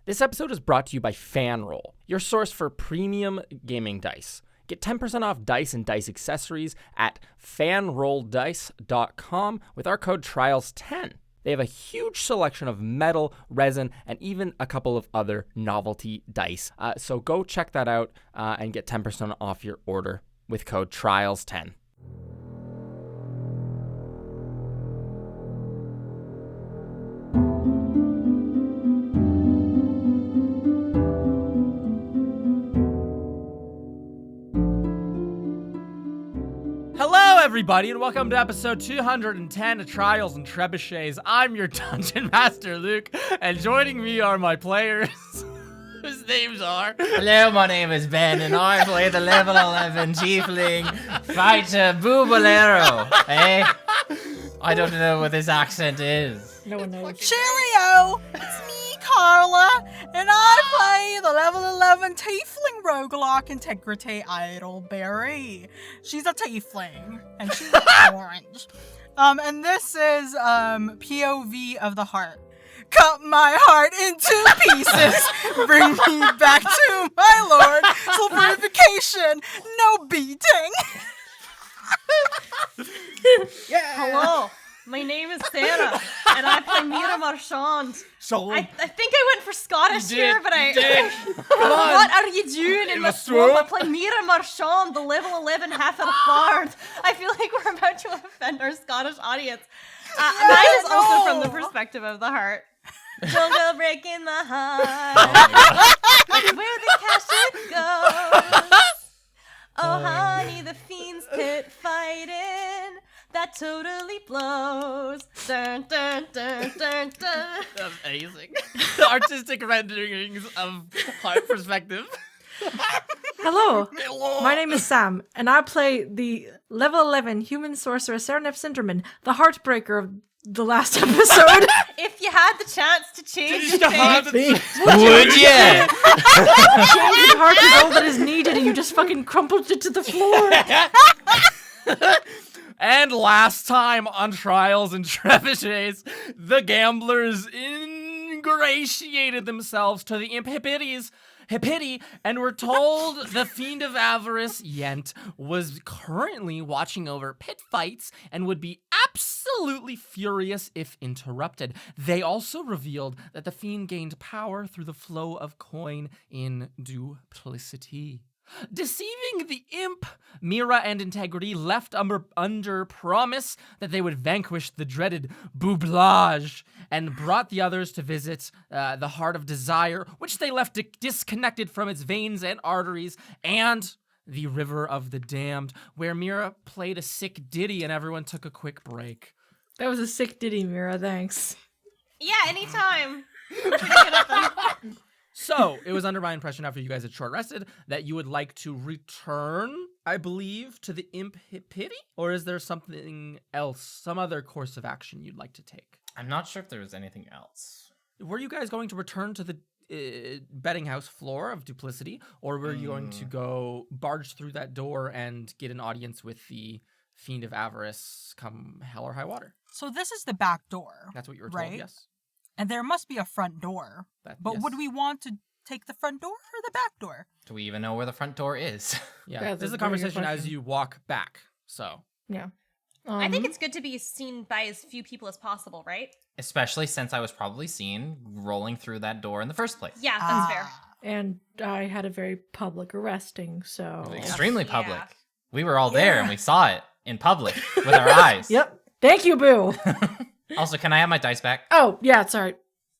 This episode is brought to you by FanRoll, your source for premium gaming dice. Get 10% off dice and dice accessories at fanrolldice.com with our code TRIALS10. They have a huge selection of metal, resin, and even a couple of other novelty dice. So go check that out and get 10% off your order with code TRIALS10. Hello, everybody, and welcome to episode 210 of Trials and Trebuchets. I'm your Dungeon Master, Luke, and joining me are my players, whose names are... Hello, my name is Ben, and I play the level 11 Tiefling Fighter Boobalero. Eh? I don't know what this accent is. No one knows. Cheerio! It's me, Carla, and I play the level 11 Tiefling Roguelike Integrity Idleberry. She's a Tiefling, and she's orange. And this is POV of the heart. Cut my heart into pieces. Bring me back to my lord. Sulfurification, no beating. Yeah. Hello, my name is Sarah, and I play Mira Marchand. So, I think I went for Scottish here, but What are you doing in the the swamp? I swamp? play Mira Marchand, the level 11 half-elf bard. I feel like we're about to offend our Scottish audience. Mine is also from the perspective of the heart. Don't go breaking my heart. Where the casket goes. Oh, honey, the fiend's pit fighting. That totally blows. Dun, dun, dun, dun, dun. amazing. Artistic renderings of heart perspective. Hello. Hello. My name is Sam, and I play the level 11 human sorcerer Serenef Cinderman, the heartbreaker of the last episode. If you had the chance to change your Stop. fate, Would ya? Changing heart is all that is needed, and you just fucking crumpled it to the floor. And last time on Trials and Trebuchets, the gamblers ingratiated themselves to the Imp Hippidy, and were told the Fiend of Avarice, Yent, was currently watching over pit fights and would be absolutely furious if interrupted. They also revealed that the Fiend gained power through the flow of coin in duplicity. Deceiving the Imp, Mira and Integrity left under promise that they would vanquish the dreaded Boublage and brought the others to visit the Heart of Desire, which they left disconnected from its veins and arteries, and the River of the Damned, where Mira played a sick ditty and everyone took a quick break. That was a sick ditty, Mira, thanks. yeah, anytime. Pretty good at them. So, it was under my impression after you guys had short rested that you would like to return, I believe, to the Imp Hippidy? Or is there something else, some other course of action you'd like to take? I'm not sure if there was anything else. Were you guys going to return to the betting house floor of duplicity, or were you going to go barge through that door and get an audience with the Fiend of Avarice come hell or high water? So this is the back door, That's what you were told, Right. yes? and there must be a front door. But Yes. would we want to take the front door or the back door? Do we even know where the front door is? Yeah, That's this is a a very good conversation as question. you walk back, so... Yeah. I think it's good to be seen by as few people as possible, right? Especially since I was probably seen rolling through that door in the first place. Yeah, that's fair. And I had a very public arresting, so... Extremely Yeah. public. We were all there and we saw it in public with our eyes. Yep. Thank you, Boo. Also, can I have my dice back? Oh, yeah, sorry.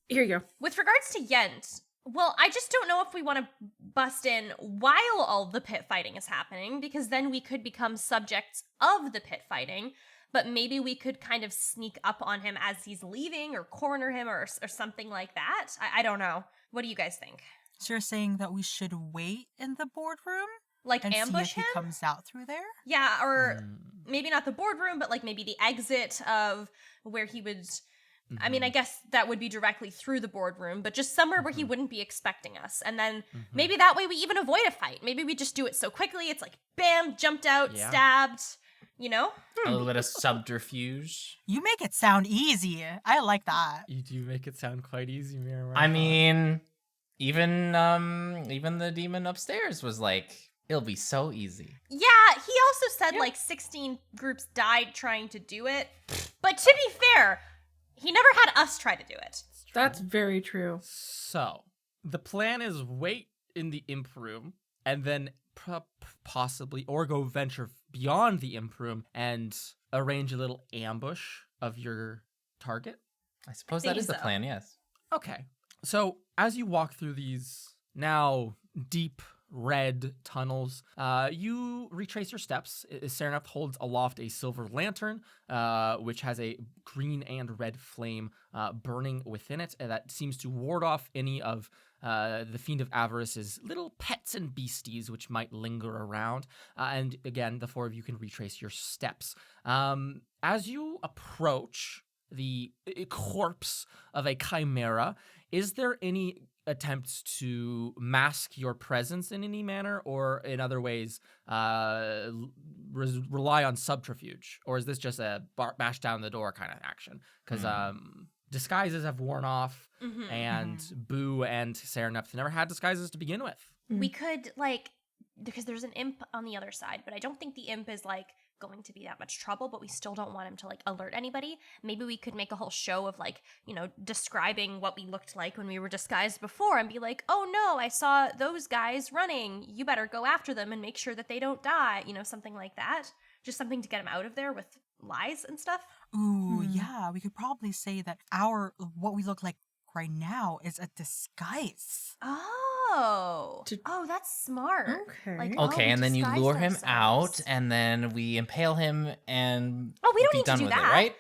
Here you go. With regards to Yent, well, I just don't know if we want to bust in while all the pit fighting is happening, because then we could become subjects of the pit fighting, but maybe we could kind of sneak up on him as he's leaving or corner him or something like that. I don't know. What do you guys think? So you're saying that we should wait in the boardroom Like and see ambush if he him? comes out through there? Yeah, or maybe not the boardroom, but like maybe the exit of where he would... I mean, I guess that would be directly through the boardroom, but just somewhere where he wouldn't be expecting us. And then maybe that way we even avoid a fight. Maybe we just do it so quickly, it's like, bam, jumped out, Yeah. stabbed, you know? A little bit of subterfuge. You make it sound easy. I like that. You do make it sound quite easy, Mira. I mean, Even the demon upstairs was like, it'll be so easy. Yeah, he also said like 16 groups died trying to do it. But to be fair, he never had us try to do it. That's very true. So, the plan is wait in the imp room and then possibly or go venture beyond the imp room and arrange a little ambush of your target. I suppose I that think is the so. plan, yes. Okay. So, as you walk through these now deep red tunnels, you retrace your steps. Sereneth holds aloft a silver lantern, which has a green and red flame burning within it, and that seems to ward off any of the Fiend of Avarice's little pets and beasties which might linger around. And again, the four of you can retrace your steps. As you approach the corpse of a chimera, is there any attempts to mask your presence in any manner, or in other ways rely on subterfuge? Or is this just a bash down the door kind of action? Because disguises have worn off, and Boo and Sereneth never had disguises to begin with. We could, like, because there's an imp on the other side, but I don't think the imp is, like, going to be that much trouble, but we still don't want him to, like, alert anybody. Maybe we could make a whole show of, like, you know, describing what we looked like when we were disguised before and be like, oh no, I saw those guys running. You better go after them and make sure that they don't die. You know, something like that. Just something to get them out of there with lies and stuff. Ooh, yeah, we could probably say that what we look like right now is a disguise. Oh, that's smart. Okay. Like, Okay, we and then you disguised lure him out, ourselves. and then we impale him, and We don't be need to done do with that. it, right?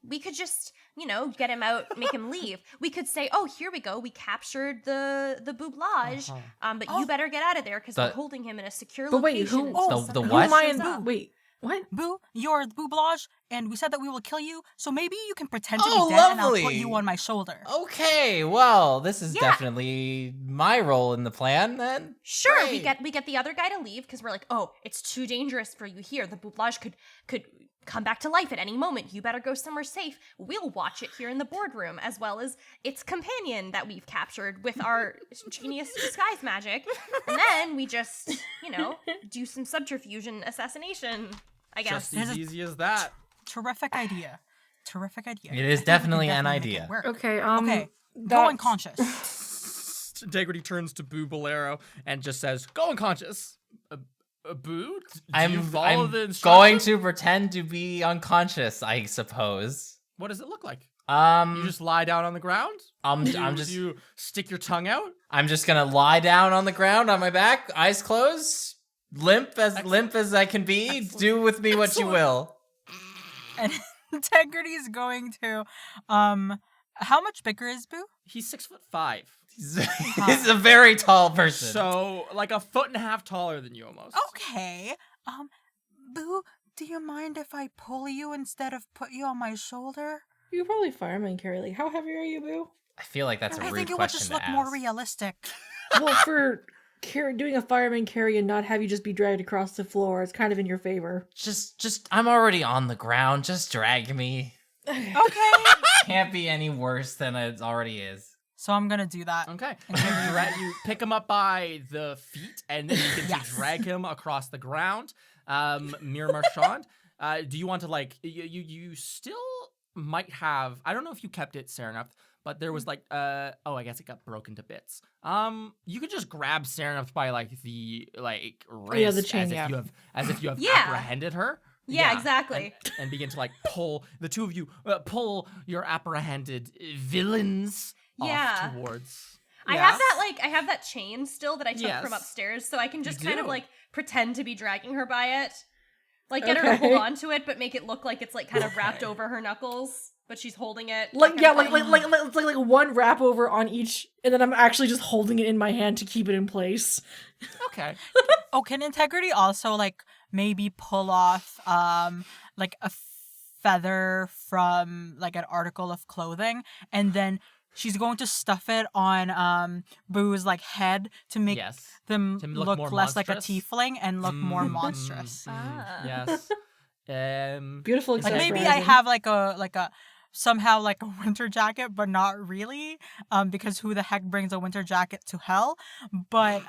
We could just, you know, get him out, make him leave. We could say, oh, here we go. We captured the boublage, but you better get out of there because we're holding him in a secure But wait, location. who- until the someone what? Who am I shows in up. Wait, what? Boo, you're the boublage, and we said that we will kill you, so maybe you can pretend to Oh, be dead and I'll put lovely. you on my shoulder. Okay, well, this is Yeah. definitely my role in the plan, then. Sure, Great. we get the other guy to leave because we're like, oh, it's too dangerous for you here. The boublage could come back to life at any moment. You better go somewhere safe. We'll watch it here in the boardroom, as well as its companion that we've captured with our genius disguise magic. And then we just, you know, do some subterfuge and assassination, I guess. Just as easy as that. Terrific idea. Terrific idea. It is I think we can definitely an make it idea. work. Okay, Okay, go that's- unconscious. Integrity turns to Boo Bolero and just says, "Go unconscious." Boo, do you I'm follow the instructions? going to pretend to be unconscious, I suppose. What does it look like? You just lie down on the ground? I'm Do just you stick your tongue out? I'm just gonna lie down on the ground on my back, eyes closed, limp as I can be. Do with me what you will. And Integrity is going to, how much bigger is Boo? He's 6'5". He's a very tall person. So like a foot and a half taller than you almost. Okay. Boo, do you mind if I pull you instead of put you on my shoulder? You probably fireman carry. Like, how heavy are you, Boo? I feel like that's a I rude think it would question just to look ask. more realistic. Well, for doing a fireman carry and not have you just be dragged across the floor, it's kind of in your favor. Just I'm already on the ground. Just drag me. Okay. Can't be any worse than it already is. So I'm gonna do that. Okay. You pick him up by the feet, and then you can drag him across the ground. Mir Marchand, do you want to like you still might have? I don't know if you kept it, Sereneth, but there was like I guess it got broken to bits. You could just grab Sereneth by like the wrist the chain, as if you have Yeah. apprehended her. Yeah, exactly. And begin to like pull the two of you pull your apprehended villains off towards. I Yeah. have that chain still that I took from Yes. upstairs, so I can just You kind of do. like pretend to be dragging her by it. Like get her to hold on to it, but make it look like it's like kind of wrapped over her knuckles, but she's holding it. Like I'm yeah, playing- it's like one wrap over on each, and then I'm actually just holding it in my hand to keep it in place. Okay. Oh, can Integrity also like maybe pull off like a feather from like an article of clothing, and then she's going to stuff it on Boo's like head to make Yes. them To look look more less like a monstrous? tiefling and look more monstrous. Ah. Yes. Beautiful Like exaggeration. maybe I have like a somehow like a winter jacket, but not really, because who the heck brings a winter jacket to hell? But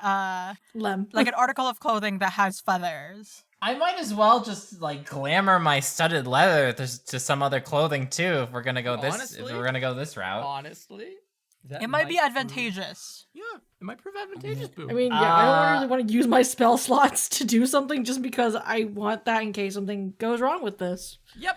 Lem. like an article of clothing that has feathers. I might as well just like glamour my studded leather to some other clothing too. If we're gonna go this route. Honestly, that It might be prove- advantageous. Yeah, it might prove advantageous, Boo. I mean, yeah, I don't really want to use my spell slots to do something just because I want that in case something goes wrong with this. Yep.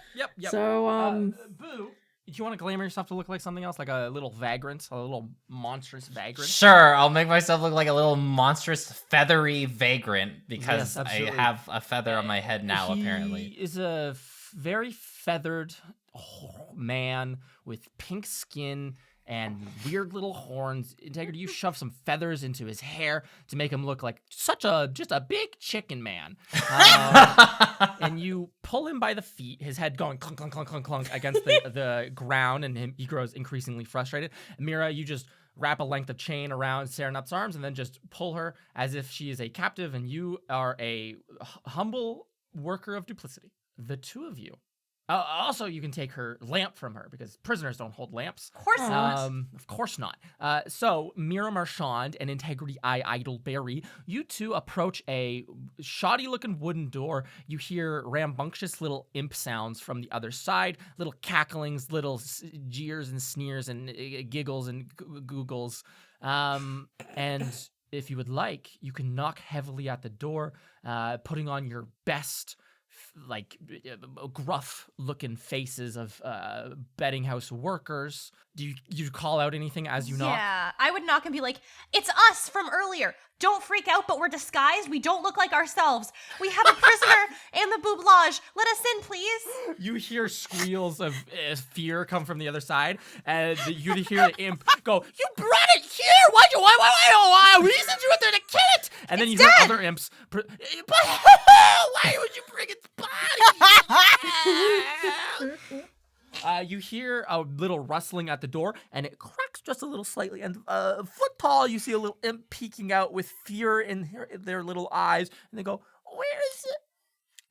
So, Boo, do you want to glamour yourself to look like something else, like a little vagrant, a little monstrous vagrant? Sure, I'll make myself look like a little monstrous feathery vagrant because Yes, I absolutely. have a feather on my head now, He apparently. is a very feathered man with pink skin and weird little horns. Integrity, you shove some feathers into his hair to make him look like just a big chicken man. And you pull him by the feet, his head going clunk, clunk, clunk, clunk, clunk against the ground, and he grows increasingly frustrated. Mira, you just wrap a length of chain around Serenup's arms and then just pull her as if she is a captive and you are a humble worker of duplicity. The two of you. Also, you can take her lamp from her because prisoners don't hold lamps. Of course not. Of course not. So, Mira Marchand and Integrity Eye Idleberry, you two approach a shoddy-looking wooden door. You hear rambunctious little imp sounds from the other side, little cacklings, little jeers and sneers and giggles and googles. And if you would like, you can knock heavily at the door, putting on your best like gruff looking faces of betting house workers. Do you call out anything as you knock? Yeah, I would knock and be like, "It's us from earlier. Don't freak out, but we're disguised. We don't look like ourselves. We have a prisoner and the boublage. Let us in, please." You hear squeals of fear come from the other side, and you hear the imp go, "You brought it here! Why? We sent you out there to kill it!" And then you hear other imps, "But why would you bring its body?" You hear a little rustling at the door, and it cracks just a little slightly. And foot tall, you see a little imp peeking out with fear in their little eyes, and they go, "Where is it?"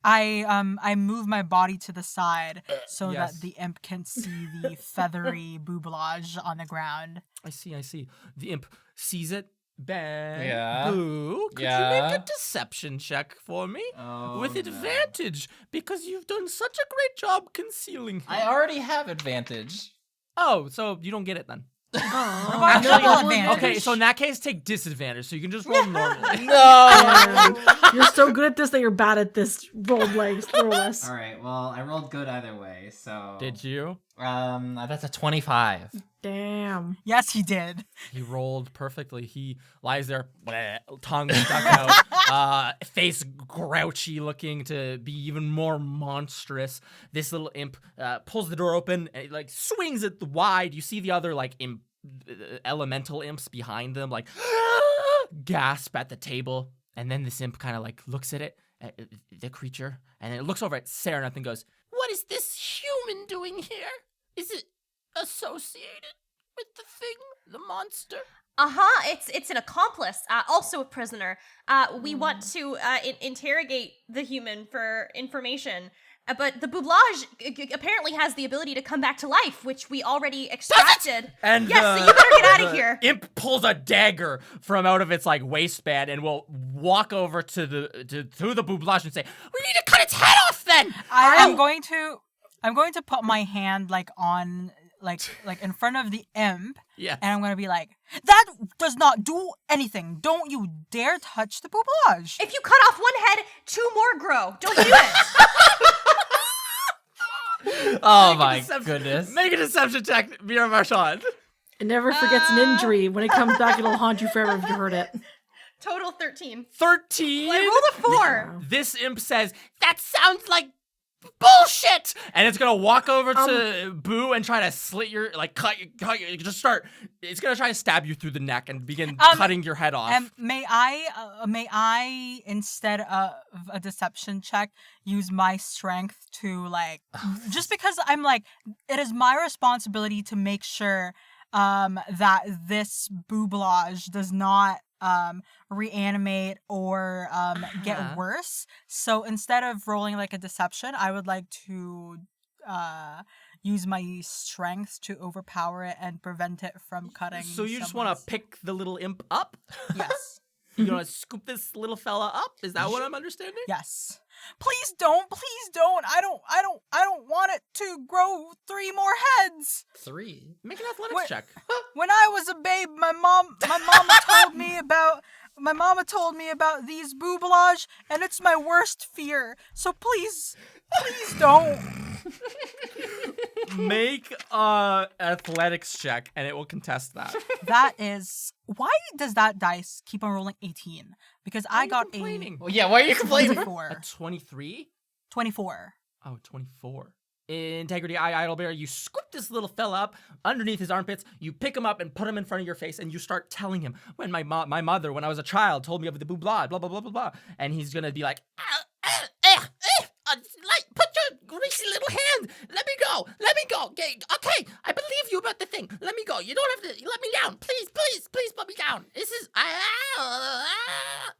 I move my body to the side so Yes. that the imp can see the feathery boublage on the ground. I see. The imp sees it. Bang. Yeah. Boo. Could you Yeah. make a deception check for me? Oh, With no. advantage, because you've done such a great job concealing him. I already have advantage. Oh, so you don't get it then. What about triple advantage? Okay, so in that case, take disadvantage, so you can just roll normally. No! and you're so good at this that you're bad at this. Roll less. All right, well, I rolled good either way, so... Did you? That's a 25. Damn. Yes, he did. He rolled perfectly. He lies there, bleh, tongue stuck out, face grouchy, looking to be even more monstrous. This little imp pulls the door open, and, like, swings it wide. You see the other elemental imps behind them, like gasp at the table, and then this imp kind of like looks at it, at the creature, and then it looks over at Sereneth and goes, "What is this human doing here? Is it associated with the thing, the monster?" It's an accomplice, also a prisoner. We want to interrogate the human for information. But the boublage apparently has the ability to come back to life, which we already extracted. And yes, so you better get out of here. Imp pulls a dagger from out of its like waistband and will walk over to the boublage and say, "We need to cut its head off then." I'm going to put my hand like on like in front of the imp. Yeah. And I'm going to be like, "That does not do anything. Don't you dare touch the boublage." If you cut off one head, 2 more grow. Don't do it. Oh my goodness. Make a deception check, Mira Marchand. It never forgets an injury. When it comes back, it'll haunt you forever if you hurt it. Total 13. 13. Well, I rolled a 4. This imp says, "That sounds like bullshit," and it's gonna walk over to Boo and try to slit your, cut you, just start. It's gonna try to stab you through the neck and begin cutting your head off. May I instead of a deception check use my strength to just because I'm it is my responsibility to make sure that this boublage does not reanimate or get worse. So instead of rolling like a deception, I would like to use my strength to overpower it and prevent it from cutting. So you just want to pick the little imp up? Yes. You want to scoop this little fella up? Is that what I'm understanding? Yes. Please don't. Please don't. I don't want it to grow 3 more heads. 3. Make an athletics check. When I was a babe, my mama told me about these booblage, and it's my worst fear. So please don't. Make a athletics check, and it will contest that. That is why does that dice keep on rolling 18? Because I got complaining? Well, yeah, why are you a complaining? 24. A 23? 24. Oh, 24. Integrity Idlebear, you scoop this little fella up underneath his armpits, you pick him up and put him in front of your face, and you start telling him, when my mother, when I was a child, told me of the blah, blah, blah, blah, blah, blah. And he's gonna be like, put your greasy little hand. Let me go. Okay, I believe you about the thing. Let me go. You don't have to let me down. Please put me down. This is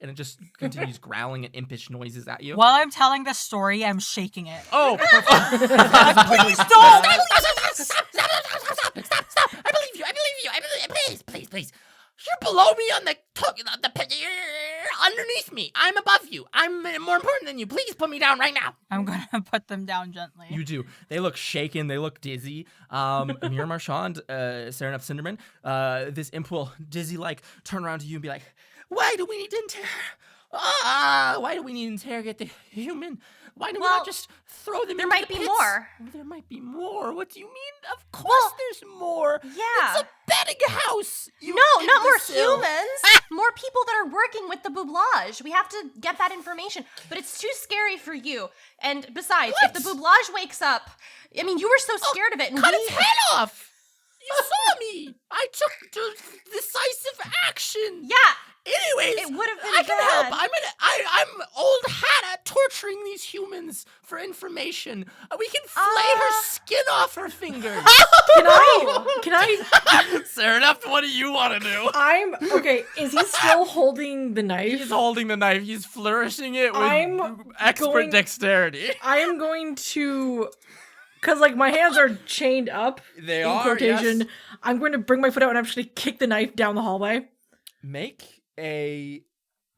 and it just continues growling and impish noises at you. While I'm telling the story, I'm shaking it. Oh, Please don't. Stop. I believe you. Please. You're below me on the you're underneath me. I'm above you. I'm more important than you. Please put me down right now. I'm gonna put them down gently. You do. They look shaken. They look dizzy. Amir Marchand, Serenep Cinderman, this imp will dizzy-like turn around to you and be like, why do we need to interrogate the human? Why do we not just throw them There into might the be pits? more. There might be more. What do you mean? Of course there's more. Yeah. It's a betting house. You No, not more imbecile. humans. More people that are working with the boublage. We have to get that information. But it's too scary for you. And besides, if the boublage wakes up, I mean, you were so scared of it. And Cut its head off. You saw me. I took decisive action. Yeah. Anyways, It would have been I can bad. help. I'm old hat at torturing these humans for information. We can flay her skin off her fingers. Can I? Fair enough. What do you want to do? Okay, is he still holding the knife? He's holding the knife. He's flourishing it with I'm expert going- dexterity. I am going to, because like my hands are chained up They in are, quotation. yes. I'm going to bring my foot out and actually kick the knife down the hallway. Make a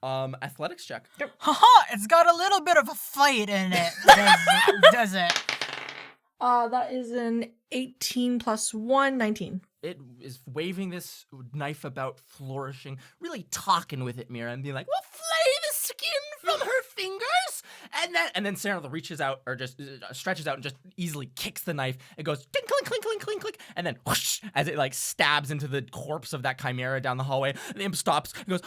athletics check. Haha, it's got a little bit of a fight in it, does it? That is an 18 plus 1, 19. It is waving this knife about, flourishing, really talking with it, Mira, and being like, "We'll flay the skin from her fingers," and then Sarah reaches out or just stretches out and just easily kicks the knife. It goes clink, clink, clink, clink, clink, clink, and then whoosh, as it like stabs into the corpse of that chimera down the hallway. The imp stops and goes,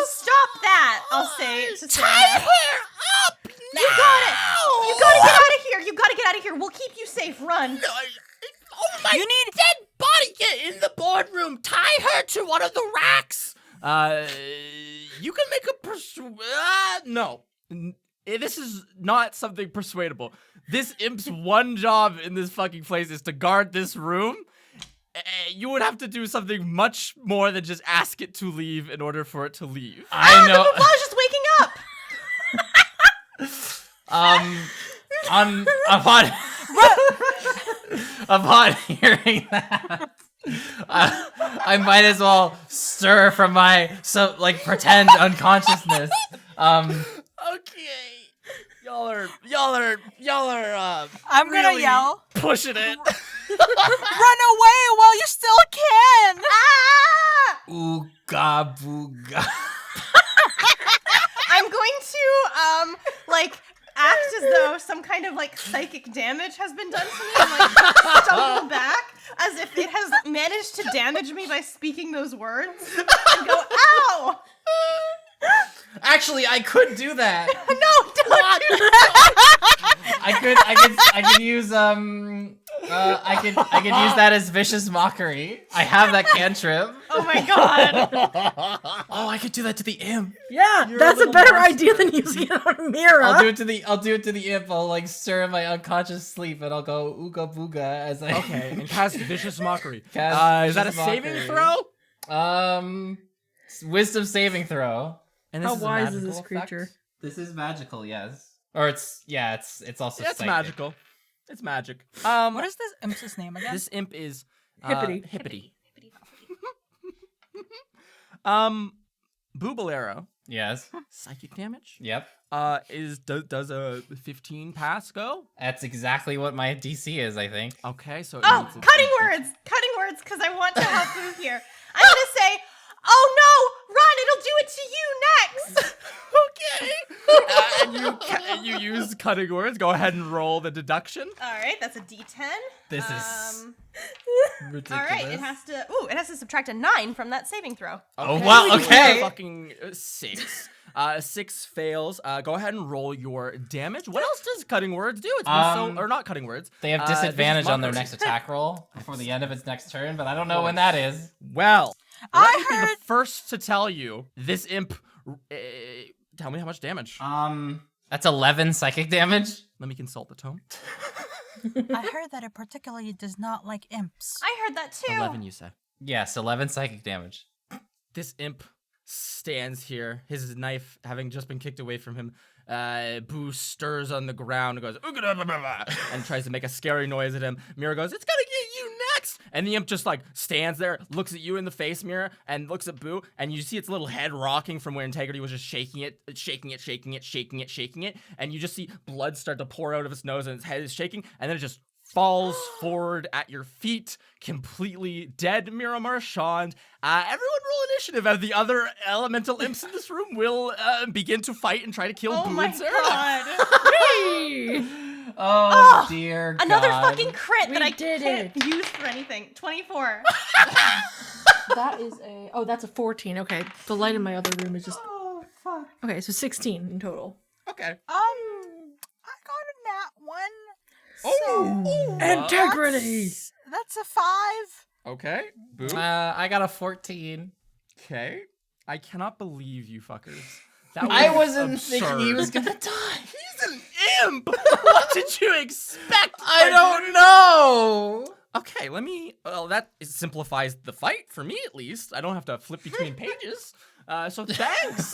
Stop that, I'll say to "Tie Sarah. her up now!" You got it. You gotta get out of here. You gotta get out of here. We'll keep you safe. Run. Oh my dead body! Get in the boardroom. Tie her to one of the racks. You can make a no. This is not something persuadable. This imp's one job in this fucking place is to guard this room. You would have to do something much more than just ask it to leave in order for it to leave. I know. The boublage is waking up. Upon hearing that, I might as well stir from my pretend unconsciousness. Okay. Y'all are I'm gonna really yell. pushing it. Run away while you still can! Ooga booga. I'm going to act as though some kind of psychic damage has been done to me and stumble back as if it has managed to damage me by speaking those words and go, ow! Actually, I could do that. No, don't do that! I could use I could use that as vicious mockery. I have that cantrip. Oh my god. Oh, I could do that to the imp. Yeah, You're that's a a little better monster. idea than using it on Mira. I'll do it to the imp. I'll stir in my unconscious sleep and I'll go ooga booga as I Okay, and cast vicious mockery. Cast Is that a vicious saving mockery. throw? Wisdom saving throw. And How this is a wise is magical this creature? effect? This is magical, yes. Or it's also It's psychic. magical. It's magic. What is this imp's name again? This imp is Hippidy. Hippidy. Boobalero. Yes. Psychic damage. Yep. Does a 15 pass go? That's exactly what my DC is, I think. Okay, so it Oh, needs a- cutting words, because I want to help Boo here. I'm gonna say, oh no, Ron, it'll do it to you next. Okay. And you use cutting words. Go ahead and roll the deduction. All right, that's a D10. This is ridiculous. All right, it has to subtract a 9 from that saving throw. Oh, well, okay. Fucking 6. 6 fails. Go ahead and roll your damage. What else does cutting words do? It's or not cutting words. They have this is disadvantage on their markers. next attack roll before the end of its next turn, but I don't know when that is. Well, I let me be heard- the first to tell you. This imp. Tell me how much damage. That's 11 psychic damage. Let me consult the tome. I heard that it particularly does not like imps. I heard that too. 11, you say. Yes, 11 psychic damage. This imp stands here, his knife having just been kicked away from him. Boo stirs on the ground and goes, and tries to make a scary noise at him. Mira goes, it's gonna get you next! And the imp just like stands there, looks at you in the face, Mira, and looks at Boo, and you see its little head rocking from where Integrity was just shaking it, and you just see blood start to pour out of its nose and its head is shaking, and then it just falls forward at your feet, completely dead, Mira Marchand. Everyone roll initiative as the other elemental imps in this room will begin to fight and try to kill Oh Boo my and Sarah. god. Oh, dear Another God. fucking crit that We I did can't use for anything. 24. That is that's a 14. Okay, the light in my other room is just. Oh, fuck. Okay, so 16 in total. Okay. I got a nat 1. Oh, Integrity. That's a 5. Okay. Boo. I got a 14. Okay. I cannot believe you fuckers. That I was wasn't thinking he absurd. was gonna die. He's an imp! What did you expect? I don't know. Okay, well, that simplifies the fight, for me at least. I don't have to flip between pages. So thanks.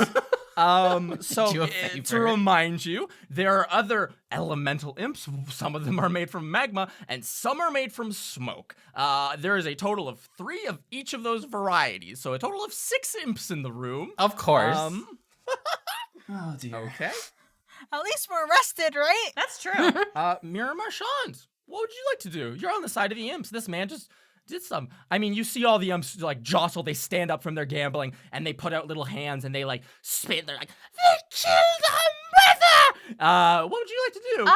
So Do a to favor. remind you, there are other elemental imps. Some of them are made from magma, and some are made from smoke. There is a total of 3 of each of those varieties, so a total of 6 imps in the room. Of course. Oh dear. Okay. At least we're rested, right? That's true. Mira Marchand, what would you like to do? You're on the side of the imps. This man just did some. I mean, you see all the imps like jostle. They stand up from their gambling and they put out little hands and they like spit. They're like, they killed our mother. What would you like to do?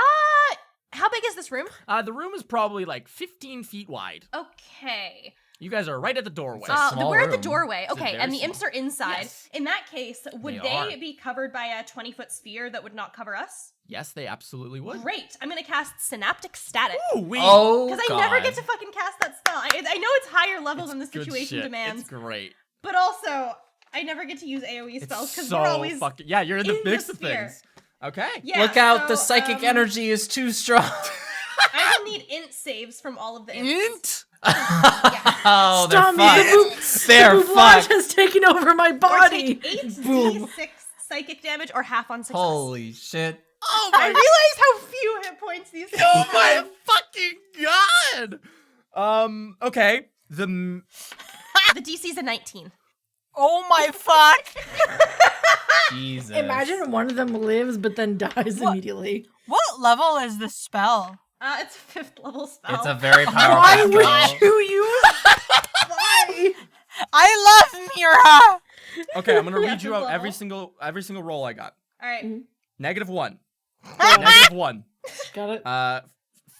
How big is this room? The room is probably like 15 feet wide. Okay. You guys are right at the doorway. It's a small We're at the room. doorway. a Okay, very and the small- imps are inside. Yes. In that case, would They they are. be covered by a 20-foot sphere that would not cover us? Yes, they absolutely would. Great. I'm gonna cast Synaptic Static. Ooh, we. Oh, Because I never get to fucking cast that spell. I know it's higher level than the Good situation shit. demands, It's great. but also I never get to use AoE spells It's because so we're always fucking. Yeah, you're in the in the mix of sphere. things. Okay. Yeah, Look out, the so, psychic energy is too strong. I will need int saves from all of the imps. Int. Oh, they're Stop me, fucked. They're The blunt fucked. has taken over my Or body. take 8d6 Boom. psychic damage or half on success. Holy shit. Oh I my. realize how few hit points these things Oh my have. fucking god! Okay. The DC's a 19. Oh my fuck! Jesus. Imagine one of them lives but then dies immediately. What level is this spell? It's a 5th level spell. It's a very powerful Why spell. would you use? Why? I love Mira! Okay, I'm gonna Yeah, read you fifth out every level. single roll I got. All right. -1. -1. Got it.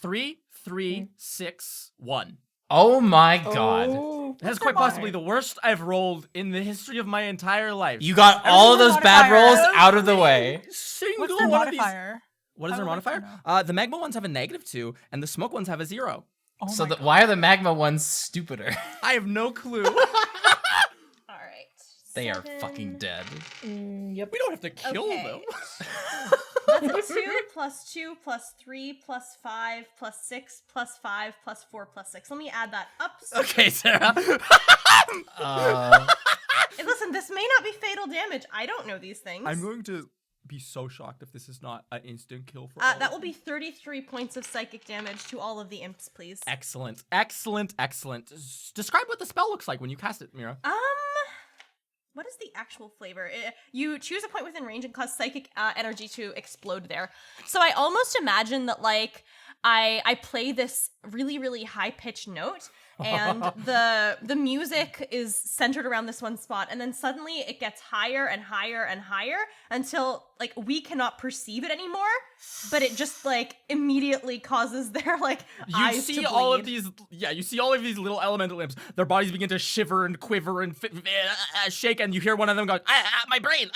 3, 3, 6, 1. Oh my god. Oh. That is quite possibly the worst I've rolled in the history of my entire life. You got all of those bad modifier. rolls out of the way. Single What's their one of these. modifier? What is I their would like to modifier? The magma ones have a -2, and the smoke ones have a 0. Oh So my God. why are the magma ones stupider? I have no clue. All right. They are 7. fucking dead. Yep. We don't have to kill Okay. them. That's a 2 plus 2 plus 3 plus 5 plus 6 plus 5 plus 4 plus 6. Let me add that up. Okay, Sarah. Uh, Hey, listen, this may not be fatal damage. I don't know these things. I'm going to be so shocked if this is not an instant kill for That will be 33 points of psychic damage to all of the imps, please. Excellent. Describe what the spell looks like when you cast it, Mira. What is the actual flavor? You choose a point within range and cause psychic energy to explode there. So I almost imagine that, like, I play this really, really high-pitched note, and the music is centered around this one spot, and then suddenly it gets higher and higher and higher until, like, we cannot perceive it anymore, but it just, like, immediately causes their, like, eyes to bleed. You see all of these little elemental imps. Their bodies begin to shiver and quiver and shake, and you hear one of them going, my brain,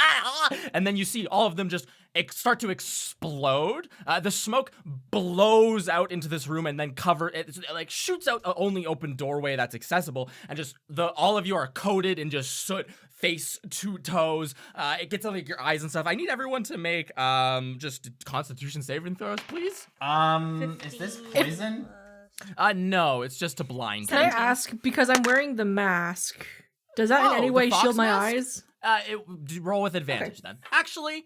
and then you see all of them just start to explode. The smoke blows out into this room and then it like shoots out the only open doorway that's accessible, and just all of you are coated in just soot, face to toes. It gets on like your eyes and stuff. I need everyone to make just Constitution saving throws, please. Is this poison? No, it's just to blind. Can I ask, because I'm wearing the mask, does that in any the way fox shield my mask? eyes? Roll with advantage then. Actually,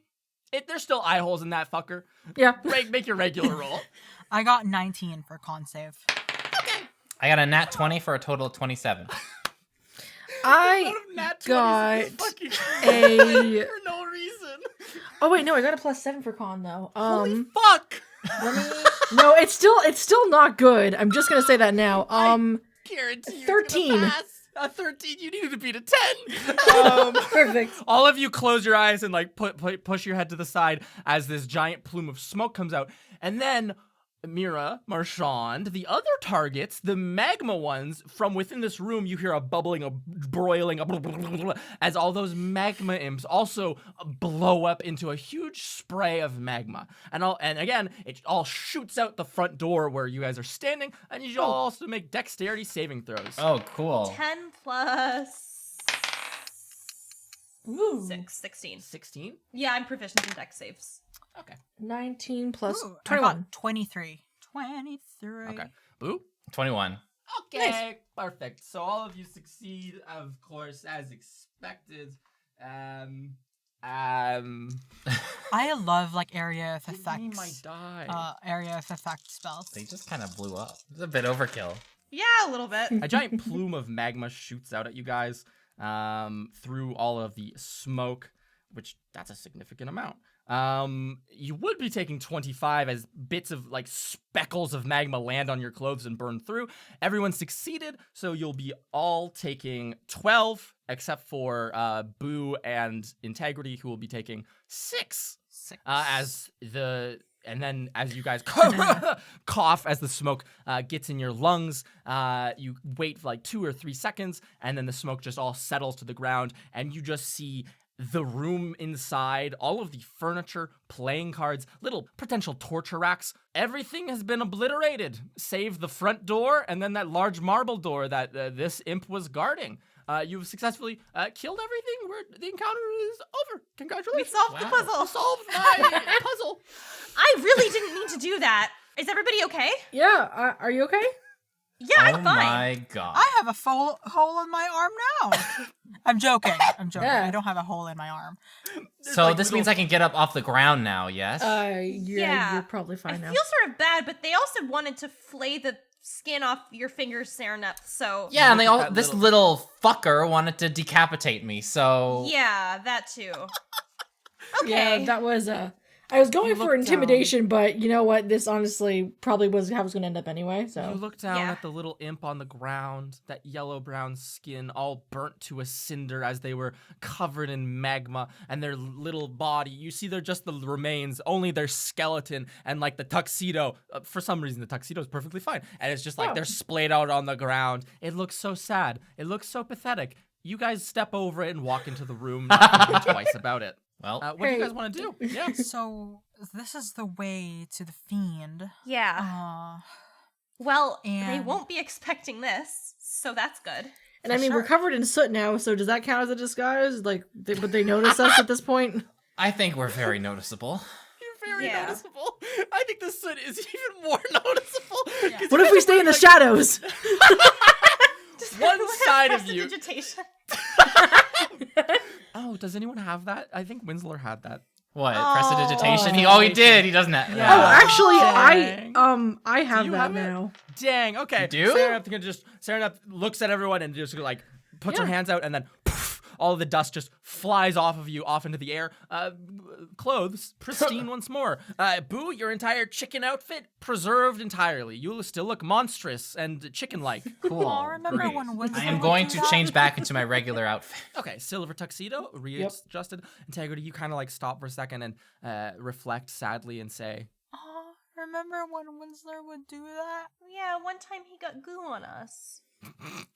there's still eye holes in that fucker. Yeah. Make your regular roll. I got 19 for con save. I got a nat 20 for a total of 27. I got fucking a... for no reason. Oh wait, no, I got a +7 for con though. Holy fuck! No, it's still not good. I'm just gonna say that now. Guarantee you're 13. gonna pass. A 13, you needed to beat a 10. Perfect. All of you close your eyes and like push your head to the side as this giant plume of smoke comes out. And then Mira, Marchand, the other targets, the magma ones, from within this room, you hear a bubbling, a broiling, as all those magma imps also blow up into a huge spray of magma. And again, it all shoots out the front door where you guys are standing, and you all also make dexterity saving throws. Oh, cool. 10 plus... Ooh. 16. 16? Yeah, I'm proficient in dex saves. Okay. 19 plus Ooh, I 21. got 23. 23. Okay. Boo? 21. Okay, Nice. perfect. So all of you succeed, of course, as expected. I love like area of Give me my effects. die. Area of effect spells. They just kind of blew up. It's a bit overkill. Yeah, a little bit. A giant plume of magma shoots out at you guys through all of the smoke, which that's a significant amount. You would be taking 25 as bits of like speckles of magma land on your clothes and burn through. Everyone succeeded, so you'll be all taking 12, except for Boo and Integrity, who will be taking 6. And then as you guys cough as the smoke gets in your lungs, you wait for like 2 or 3 seconds, and then the smoke just all settles to the ground, and you just see the room inside, all of the furniture, playing cards, little potential torture racks. Everything has been obliterated, save the front door and then that large marble door that this imp was guarding. You've successfully killed everything. The encounter is over. Congratulations. We solved the puzzle. Solved my puzzle. I really didn't mean to do that. Is everybody okay? Yeah, are you okay? Yeah, I'm Oh fine. my god. I have a full hole in my arm now. I'm joking. Yeah. I don't have a hole in my arm. So like this means I can get up off the ground now, yes? Yeah, you're probably I fine now. feel sort of bad, but they also wanted to flay the skin off your fingers, Serenep, so... yeah, and Look at that this little fucker wanted to decapitate me, so... Yeah, that too. Yeah, Okay. that was I was going You for looked intimidation, but you know what? This honestly probably was how it was going to end up anyway. You So look down Yeah. at the little imp on the ground, that yellow-brown skin all burnt to a cinder as they were covered in magma, and their little body. You see they're just the remains, only their skeleton and like the tuxedo. For some reason, the tuxedo is perfectly fine, and it's just like Oh. they're splayed out on the ground. It looks so sad. It looks so pathetic. You guys step over it and walk into the room, not thinking twice about it. Well, What do you Hey. guys want to do? Yeah. So this is the way to the fiend. Yeah. Well, they and- won't be expecting this, so that's good. and I mean we're covered in soot now. So does that count as a disguise? Like, but they notice us at this point. I think we're very noticeable. You're very Yeah. noticeable. I think the soot is even more noticeable. 'cause What you if we guys stay are in the like- shadows? One side of you. Prestidigitation. Oh, does anyone have that? I think Winslow had that. What? Oh. Prestidigitation? He Prestidigitation. did. He doesn't have. Yeah. Oh, actually, Dang. I have you that have it? now. Dang. Okay. You do? Sarah looks at everyone and just like puts her hands out, and then poof, all of the dust just flies off of you, off into the air. Clothes pristine once more. Boo, your entire chicken outfit preserved entirely. You still look monstrous and chicken-like. Cool. Oh, remember Great. when Winslow I am would going do to that? change back into my regular outfit. Okay, silver tuxedo, readjusted. Integrity, you kind of like stop for a second and reflect sadly and say, Oh, remember when Winslow would do that? Yeah, one time he got goo on us.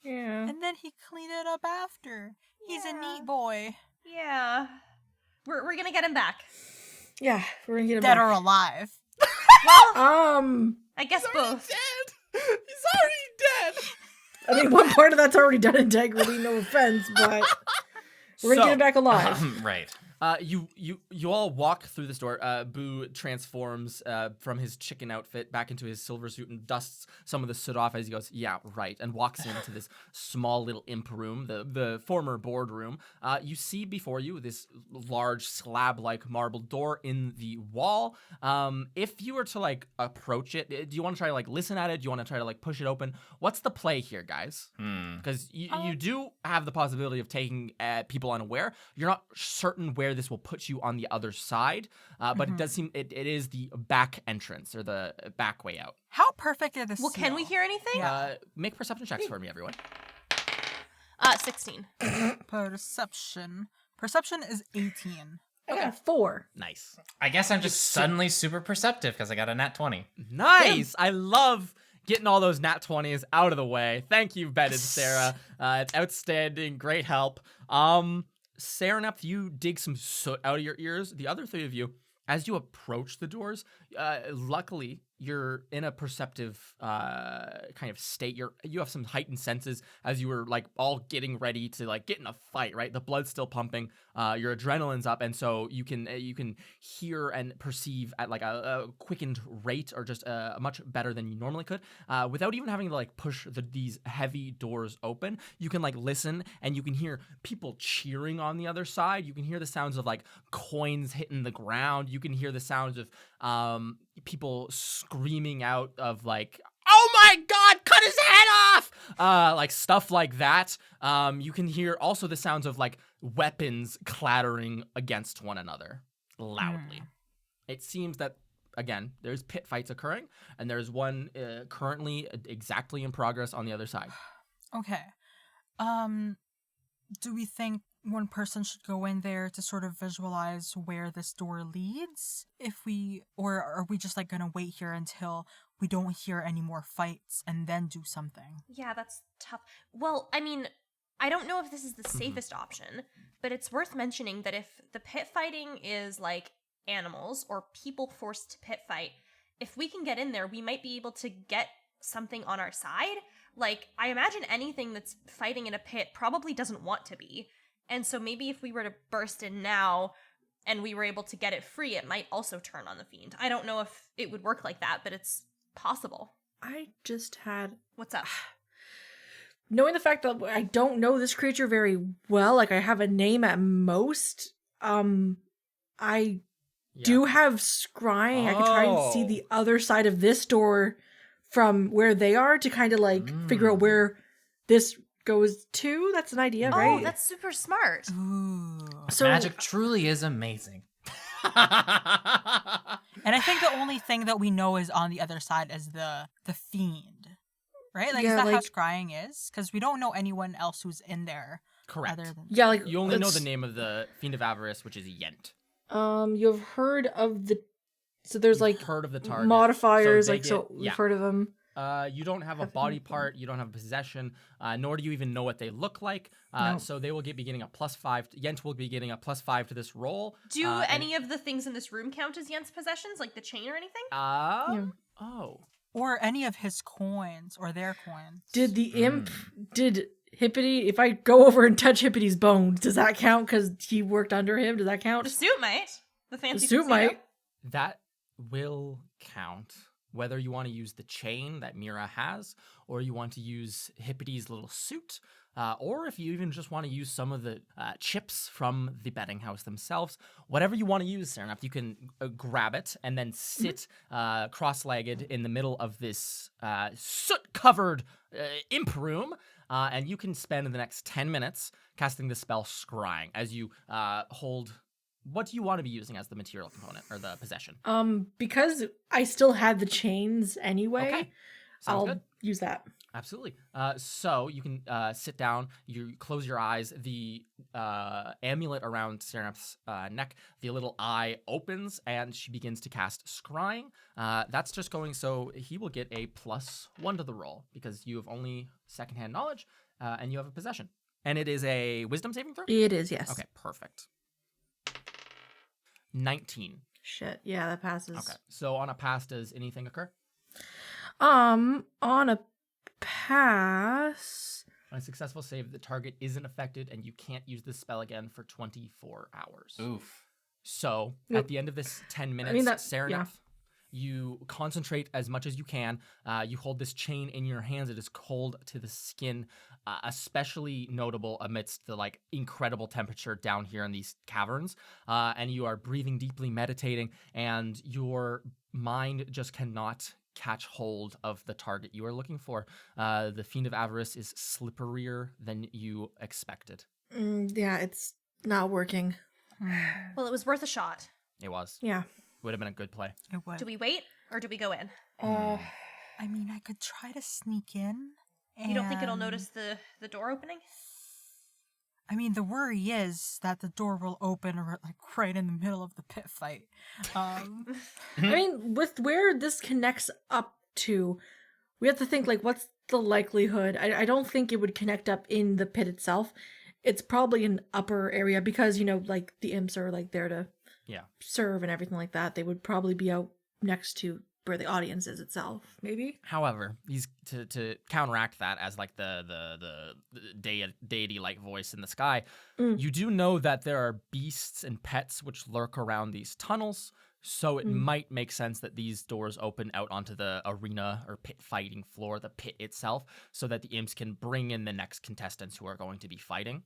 Yeah. And then he cleaned it up after. He's a Yeah. neat boy. Yeah. We're gonna get him back. Yeah, we're gonna get him Dead back. or alive. I guess both. dead! He's already dead! I mean, one part of that's already done integrity, no offense, but we're gonna get him back alive. Right. You all walk through this door. Boo transforms from his chicken outfit back into his silver suit and dusts some of the soot off as he goes, yeah, right, and walks into this small little imp room, the former boardroom. You see before you this large slab-like marble door in the wall. If you were to like approach it, do you want to try to like listen at it? Do you want to try to like push it open? What's the play here, guys? Because you do have the possibility of taking people unaware. You're not certain where this will put you on the other side, but it does seem it is the back entrance or the back way out. How perfect are the Well, can we hear anything? Yeah. Make perception checks for me, everyone. 16. Perception. Perception is 18. I got 4. Nice. I guess I'm just suddenly super perceptive because I got a nat 20. Nice. I love getting all those nat 20s out of the way. Thank you, Ben and Sarah. It's outstanding. Great help. Sarah, you dig some soot out of your ears. The other three of you, as you approach the doors, luckily you're in a perceptive kind of state. You have some heightened senses as you were like all getting ready to like get in a fight. Right, the blood's still pumping, your adrenaline's up, and so you can hear and perceive at like a quickened rate, or just much better than you normally could, without even having to like push these heavy doors open. You can like listen, and you can hear people cheering on the other side. You can hear the sounds of like coins hitting the ground. You can hear the sounds of people screaming out of like, oh my god, cut his head off, like stuff like that. You can hear also the sounds of like weapons clattering against one another loudly. It seems that again there's pit fights occurring, and there's one currently exactly in progress on the other side. Okay. Do we think one person should go in there to sort of visualize where this door leads? Or are we just like gonna wait here until we don't hear any more fights and then do something? Yeah, that's tough. Well, I mean, I don't know if this is the safest option, but it's worth mentioning that if the pit fighting is like animals or people forced to pit fight, if we can get in there, we might be able to get something on our side. Like, I imagine anything that's fighting in a pit probably doesn't want to be. And so maybe if we were to burst in now and we were able to get it free, it might also turn on the fiend. I don't know if it would work like that, but it's possible. I just had What's up? knowing the fact that I don't know this creature very well, like I have a name at most, I do have scrying. I can try and see the other side of this door from where they are to kind of like figure out where this goes to. That's an idea, right? Oh, that's super smart. Ooh. So Magic truly is amazing. And I think the only thing that we know is on the other side is the fiend, right? Like, Yeah, is that how like- scrying is? Because we don't know anyone else who's in there. Correct. Other than yeah, like You only know it's- the name of the Fiend of Avarice, which is Yent. You've heard of the. So there's You've like heard of the target. modifiers, they like so get- we've yeah. heard of them. You don't have a body part, you don't have a possession, nor do you even know what they look like. No. So they will be getting a +5. Yent will be getting a +5 to this roll. Do and- any of the things in this room count as Yent's possessions, like the chain or anything? Oh. or any of his coins or their coins. Did the imp? Did Hippidy? If I go over and touch Hippidy's bones, does that count? Because he worked under him. Does that count? The suit might. The The fancy suit tuxedo. might. That will count. whether you want to use the chain that Mira has, or you want to use Hippidy's little suit, or if you even just want to use some of the chips from the betting house themselves, whatever you want to use, Serenap, you can grab it and then sit cross-legged in the middle of this soot-covered imp room, and you can spend the next 10 minutes casting the spell Scrying as you hold... What do you want to be using as the material component or the possession? Because I still had the chains anyway, Okay. Sounds I'll good. use that. Absolutely. So you can sit down, you close your eyes, the amulet around Serenap's neck, the little eye opens, and she begins to cast Scrying. That's just going so he will get a +1 to the roll, because you have only secondhand knowledge, and you have a possession. And it is a wisdom saving throw? It is, yes. Okay, perfect. 19. Shit, yeah, that passes. Okay, so on a pass, does anything occur? On a pass... On a successful save, the target isn't affected, and you can't use this spell again for 24 hours. Oof. So, Yep. at the end of this 10 minutes, I mean, that- Serenap, yeah. you concentrate as much as you can. You hold this chain in your hands. It is cold to the skin, especially notable amidst the incredible temperature down here in these caverns. And you are breathing deeply, meditating, and your mind just cannot catch hold of the target you are looking for. The Fiend of Avarice is slipperier than you expected. Yeah, it's not working. Well, it was worth a shot. It was. Yeah. Would have been a good play. It would. Do we wait or do we go in? I mean, I could try to sneak in. You don't think it'll and- notice the door opening? I mean, the worry is that the door will open right in the middle of the pit fight. I mean, with where this connects up to, we have to think, what's the likelihood? I don't think it would connect up in the pit itself. It's probably an upper area because, the imps are, there to serve and everything like that. They would probably be out next to where the audience is itself, maybe. However, these to counteract that as the deity-like voice in the sky, you do know that there are beasts and pets which lurk around these tunnels. So it might make sense that these doors open out onto the arena or pit fighting floor, the pit itself, so that the imps can bring in the next contestants who are going to be fighting.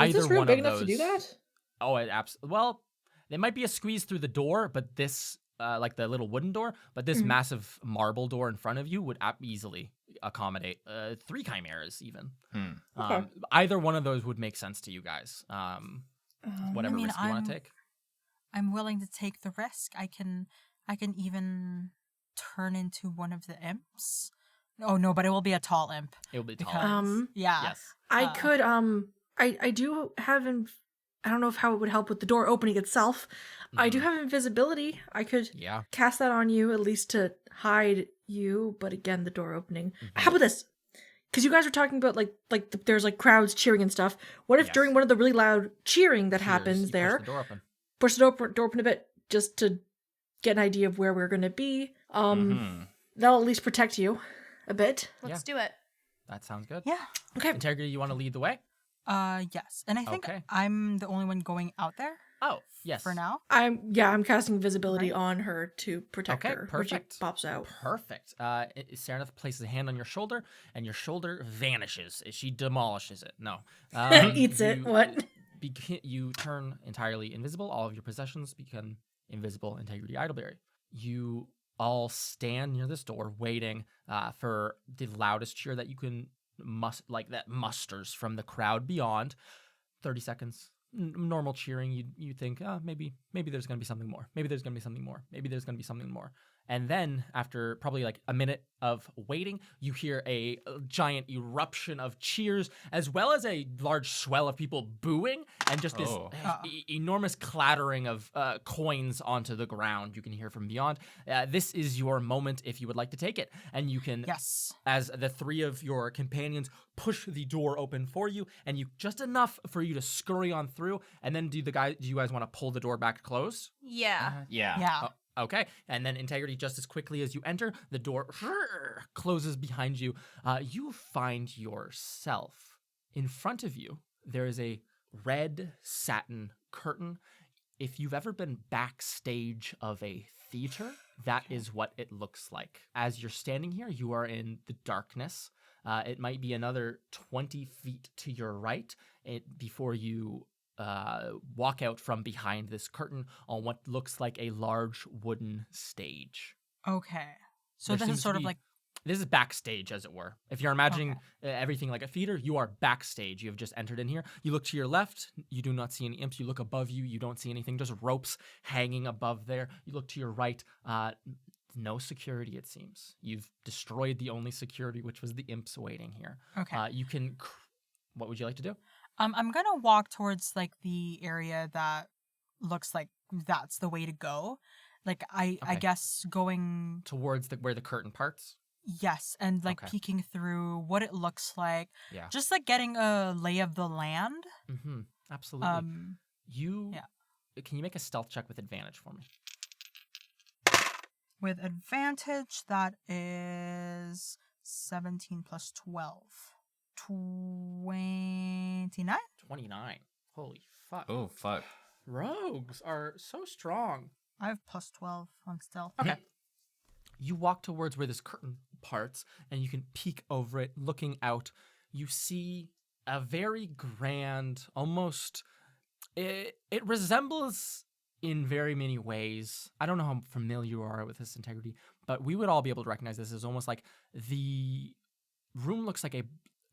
Is this room one big of enough to do those- that? Oh, it absolutely. Well, there might be a squeeze through the door, but this, the little wooden door, but this massive marble door in front of you would easily accommodate 3 chimeras even. Okay. Either one of those would make sense to you guys. Whatever I mean, risk you want to take. I'm willing to take the risk. I can even turn into one of the imps. Oh no, but it will be a tall imp. It will be tall. Because, yeah. Yes. I could, I do have, I don't know how it would help with the door opening itself. I do have invisibility. I could Yeah. cast that on you, at least to hide you, but again, the door opening. How about this? Because you guys were talking about, there's, crowds cheering and stuff. What if Yes. during one of the really loud cheering that Cheers, happens you push there, the door open. push the door open a bit, just to get an idea of where we're going to be? That'll at least protect you a bit. Let's do it. That sounds good. Yeah. Okay. Integrity, you want to lead the way? Yes. And I think Okay. I'm the only one going out there Oh, yes. for now. I'm casting visibility on her to protect Okay, her. When she perfect. pops out. Perfect. Serenith places a hand on your shoulder, and your shoulder vanishes. She demolishes it. No. Eats it. What? You turn entirely invisible. All of your possessions become invisible. Integrity, Idleberry. You all stand near this door, waiting for the loudest cheer that you can that musters from the crowd beyond. 30 seconds. Normal cheering. You think, maybe there's gonna be something more. Maybe there's gonna be something more. Maybe there's gonna be something more. And then, after probably a minute of waiting, you hear a giant eruption of cheers, as well as a large swell of people booing, and just this enormous clattering of coins onto the ground you can hear from beyond. This is your moment if you would like to take it. And you can, Yes. as the 3 of your companions push the door open for you, and you just enough for you to scurry on through. And then do you guys want to pull the door back closed? Yeah. Yeah. Yeah. Okay, and then Integrity, just as quickly as you enter, the door closes behind you. You find yourself in front of you. There is a red satin curtain. If you've ever been backstage of a theater, That is what it looks like. As you're standing here, you are in the darkness. It might be another 20 feet to your right before you walk out from behind this curtain on what looks like a large wooden stage. Okay. So There this seems is to sort of be- like This is backstage, as it were. If you're imagining everything like a theater, you are backstage. You have just entered in here. You look to your left, you do not see any imps. You look above you, you don't see anything, just ropes hanging above there. You look to your right, no security, it seems. You've destroyed the only security, which was the imps waiting here. okay. What would you like to do? I'm gonna walk towards like the area that looks like that's the way to go. Like I Okay. guess going Towards where the curtain parts? yes, and like Okay. peeking through what it looks like. Yeah. Just like getting a lay of the land. Mm-hmm. Absolutely. Um Can you make a stealth check with advantage for me? with advantage that is 17 plus 12. 29? 29. Holy fuck. Oh, fuck. Rogues are so strong. I have plus 12 on stealth. Okay. You walk towards where this curtain parts, and you can peek over it, looking out. You see a very grand, almost. It resembles in very many ways. I don't know how familiar you are with this integrity, but we would all be able to recognize this as almost like the room looks like a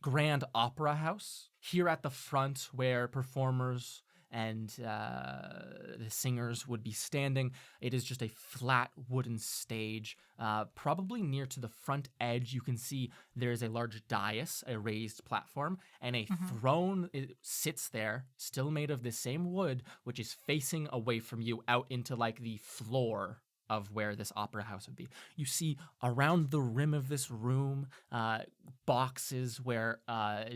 grand opera house. Here at the front, where performers and the singers would be standing, it is just a flat wooden stage. Probably near to the front edge, you can see there is a large dais, a raised platform, and a throne sits there, still made of the same wood, which is facing away from you out into like the floor of where this opera house would be. You see around the rim of this room boxes where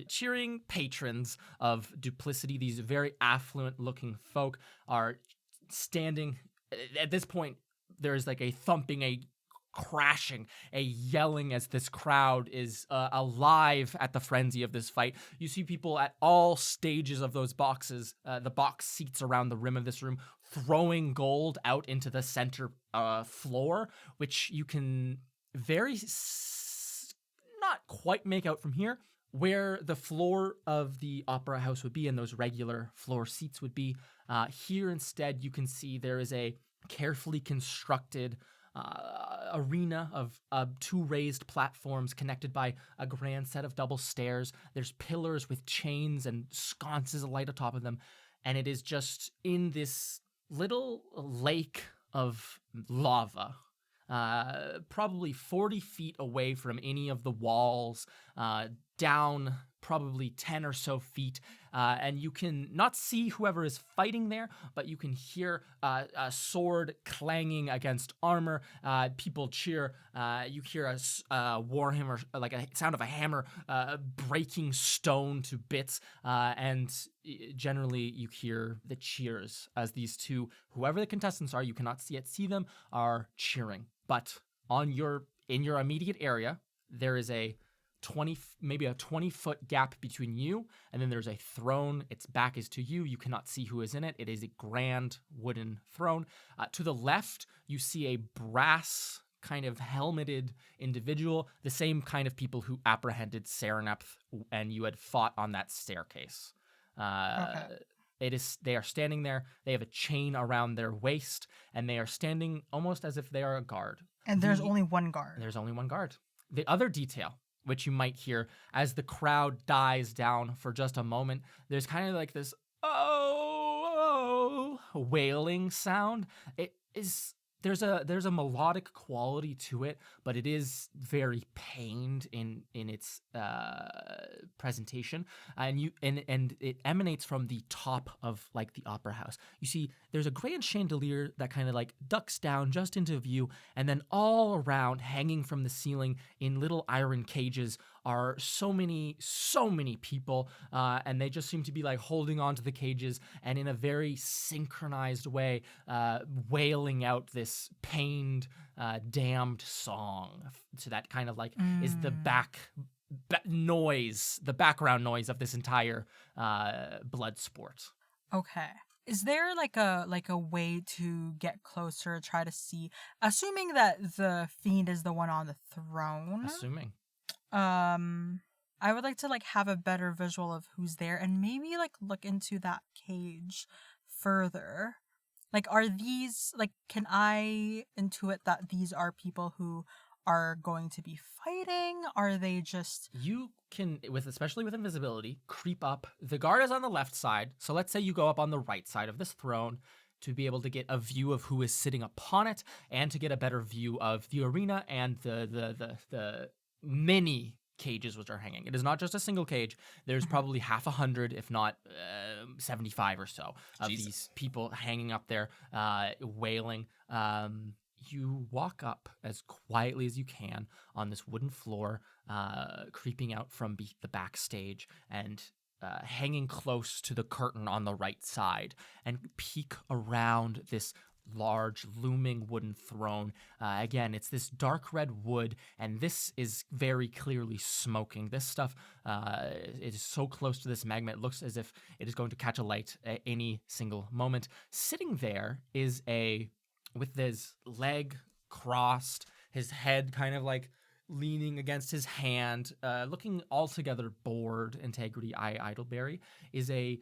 cheering patrons of duplicity, these very affluent looking folk, are standing. At this point, there's like a thumping, a crashing, a yelling as this crowd is alive at the frenzy of this fight. You see people at all stages of those boxes, the box seats around the rim of this room, throwing gold out into the center floor, which you can not quite make out from here. Where the floor of the opera house would be and those regular floor seats would be, here instead you can see there is a carefully constructed arena of 2 raised platforms connected by a grand set of double stairs. There's pillars with chains and sconces alight atop of them, and it is just in this little lake of lava, probably 40 feet away from any of the walls, down probably 10 or so feet, and you can not see whoever is fighting there, but you can hear a sword clanging against armor. People cheer. You hear a warhammer, like a sound of a hammer breaking stone to bits, and generally you hear the cheers as these two, whoever the contestants are, you cannot yet see them, are cheering. But in your immediate area, there is maybe a 20-foot gap between you, and then there's a throne. Its back is to you. You cannot see who is in it. It is a grand wooden throne. To the left, you see a brass kind of helmeted individual, the same kind of people who apprehended Serenepth and you had fought on that staircase. They are standing there. They have a chain around their waist, and they are standing almost as if they are a guard. And there's only one guard. There's only one guard. The other detail, which you might hear as the crowd dies down for just a moment, there's kind of like this wailing sound. There's a melodic quality to it, but it is very pained in its presentation, and it emanates from the top of like the opera house. You see, there's a grand chandelier that kind of like ducks down just into view, and then all around, hanging from the ceiling in little iron cages, are so many people, and they just seem to be like holding on to the cages and in a very synchronized way, wailing out this pained, damned song. So that kind of like is the background noise of this entire blood sport. Okay. Is there like a way to get closer, try to see, assuming that the fiend is the one on the throne? Assuming. I would like to like have a better visual of who's there and maybe like look into that cage further. Like, are these, like, can I intuit that these are people who are going to be fighting? Are they just... You can, especially with invisibility, creep up. The guard is on the left side, so let's say you go up on the right side of this throne to be able to get a view of who is sitting upon it and to get a better view of the arena and the many cages which are hanging. It is not just a single cage. There's probably 100, if not 75 or so of these people hanging up there, wailing. You walk up as quietly as you can on this wooden floor, creeping out from the backstage and hanging close to the curtain on the right side, and peek around this large looming wooden throne. Again, it's this dark red wood, and this is very clearly smoking. This stuff it is so close to this magma, it looks as if it is going to catch a light at any single moment. Sitting there is with his leg crossed, his head kind of like leaning against his hand, looking altogether bored. Integrity Idleberry is he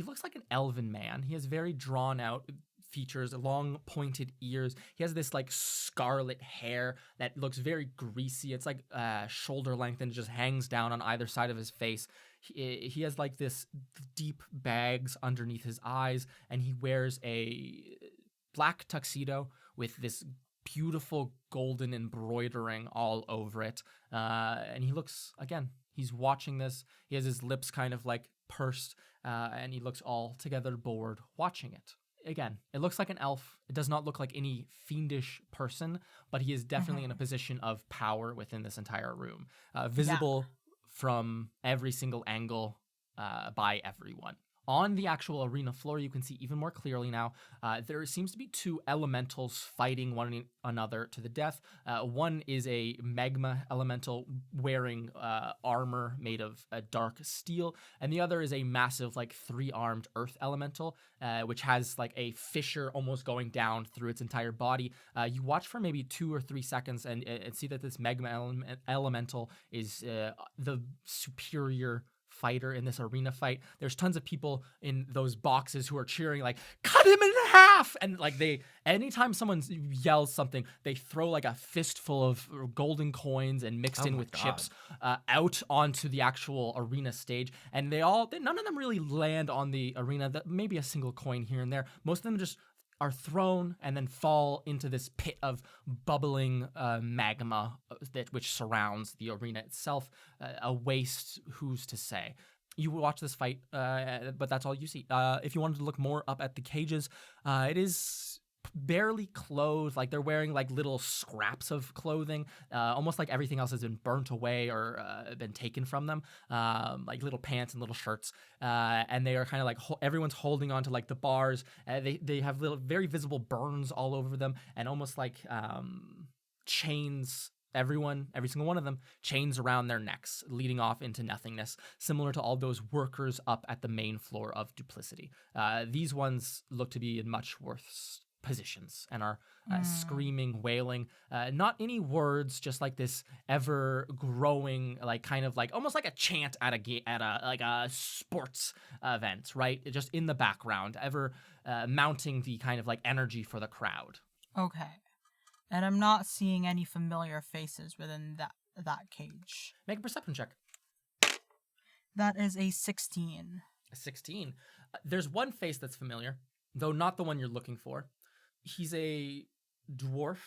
looks like an elven man. He has very drawn out features, long pointed ears. He has this like scarlet hair that looks very greasy. It's like shoulder length and just hangs down on either side of his face. He has like this deep bags underneath his eyes, and he wears a black tuxedo with this beautiful golden embroidering all over it. And he looks, again, he's watching this. He has his lips kind of like pursed, and he looks altogether bored watching it. Again, it looks like an elf. It does not look like any fiendish person, but he is definitely in a position of power within this entire room, visible from every single angle by everyone. On the actual arena floor, you can see even more clearly now, there seems to be two elementals fighting one another to the death. One is a magma elemental wearing armor made of dark steel, and the other is a massive, like, three-armed earth elemental, which has, like, a fissure almost going down through its entire body. You watch for maybe 2 or 3 seconds and see that this magma elemental is the superior fighter in this arena fight. There's tons of people in those boxes who are cheering, like, cut him in half, and like anytime someone yells something, they throw like a fistful of golden coins and mixed in with chips out onto the actual arena stage, and none of them really land on the arena. Maybe a single coin here and there. Most of them just are thrown and then fall into this pit of bubbling magma which surrounds the arena itself. A waste, who's to say? You watch this fight, but that's all you see. If you wanted to look more up at the cages, it is barely clothed. Like, they're wearing like little scraps of clothing, almost like everything else has been burnt away or been taken from them, like little pants and little shirts, and they are kind of like everyone's holding on to like the bars. They have little very visible burns all over them, and almost like chains. Every single one of them, chains around their necks, leading off into nothingness, similar to all those workers up at the main floor of Duplicity. These ones look to be in much worse positions and are screaming, wailing, not any words, just like this ever growing, like kind of like almost like a chant at a sports event, right? Just in the background, ever mounting the kind of like energy for the crowd. Okay. And I'm not seeing any familiar faces within that cage. Make a perception check. That is a 16. A 16. There's one face that's familiar, though not the one you're looking for. He's a dwarf,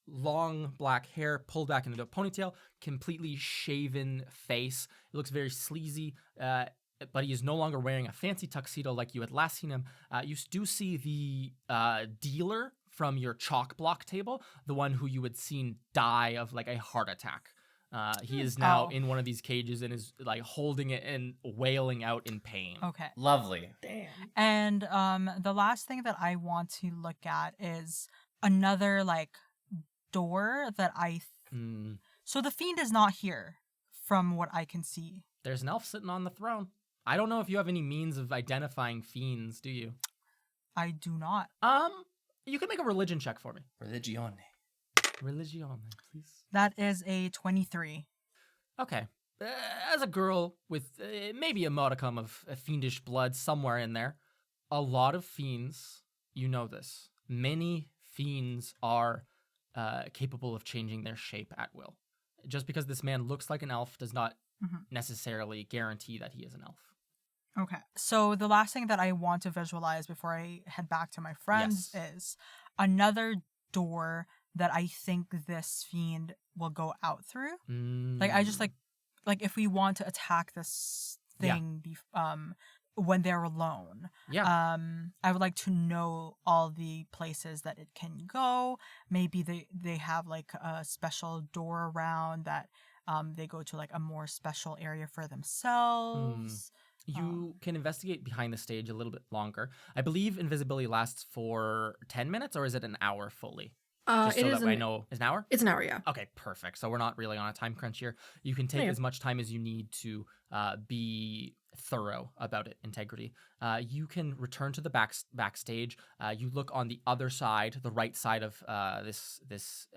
long black hair pulled back into a ponytail, completely shaven face. It looks very sleazy, but he is no longer wearing a fancy tuxedo like you had last seen him. You do see the dealer from your chalk block table, the one who you had seen die of like a heart attack. He is now in one of these cages and is like holding it and wailing out in pain. Okay. Lovely. Damn. And the last thing that I want to look at is another like door that So the fiend is not here from what I can see. There's an elf sitting on the throne. I don't know if you have any means of identifying fiends, do you? I do not. You can make a religion check for me. Religione. Religion, please. That is a 23. Okay. As a girl with maybe a modicum of fiendish blood somewhere in there, a lot of fiends, you know this. Many fiends are capable of changing their shape at will. Just because this man looks like an elf does not necessarily guarantee that he is an elf. Okay. So the last thing that I want to visualize before I head back to my friends is another door that I think this fiend will go out through. Like I just like if we want to attack this thing when they're alone. Yeah. I would like to know all the places that it can go. Maybe they have like a special door around that they go to like a more special area for themselves. You can investigate behind the stage a little bit longer. I believe invisibility lasts for 10 minutes, or is it an hour fully? Just so that I know. Is an hour? It's an hour, yeah. Okay, perfect. So we're not really on a time crunch here. You can take as much time as you need to be thorough about it, integrity. You can return to the backstage. You look on the other side, the right side of this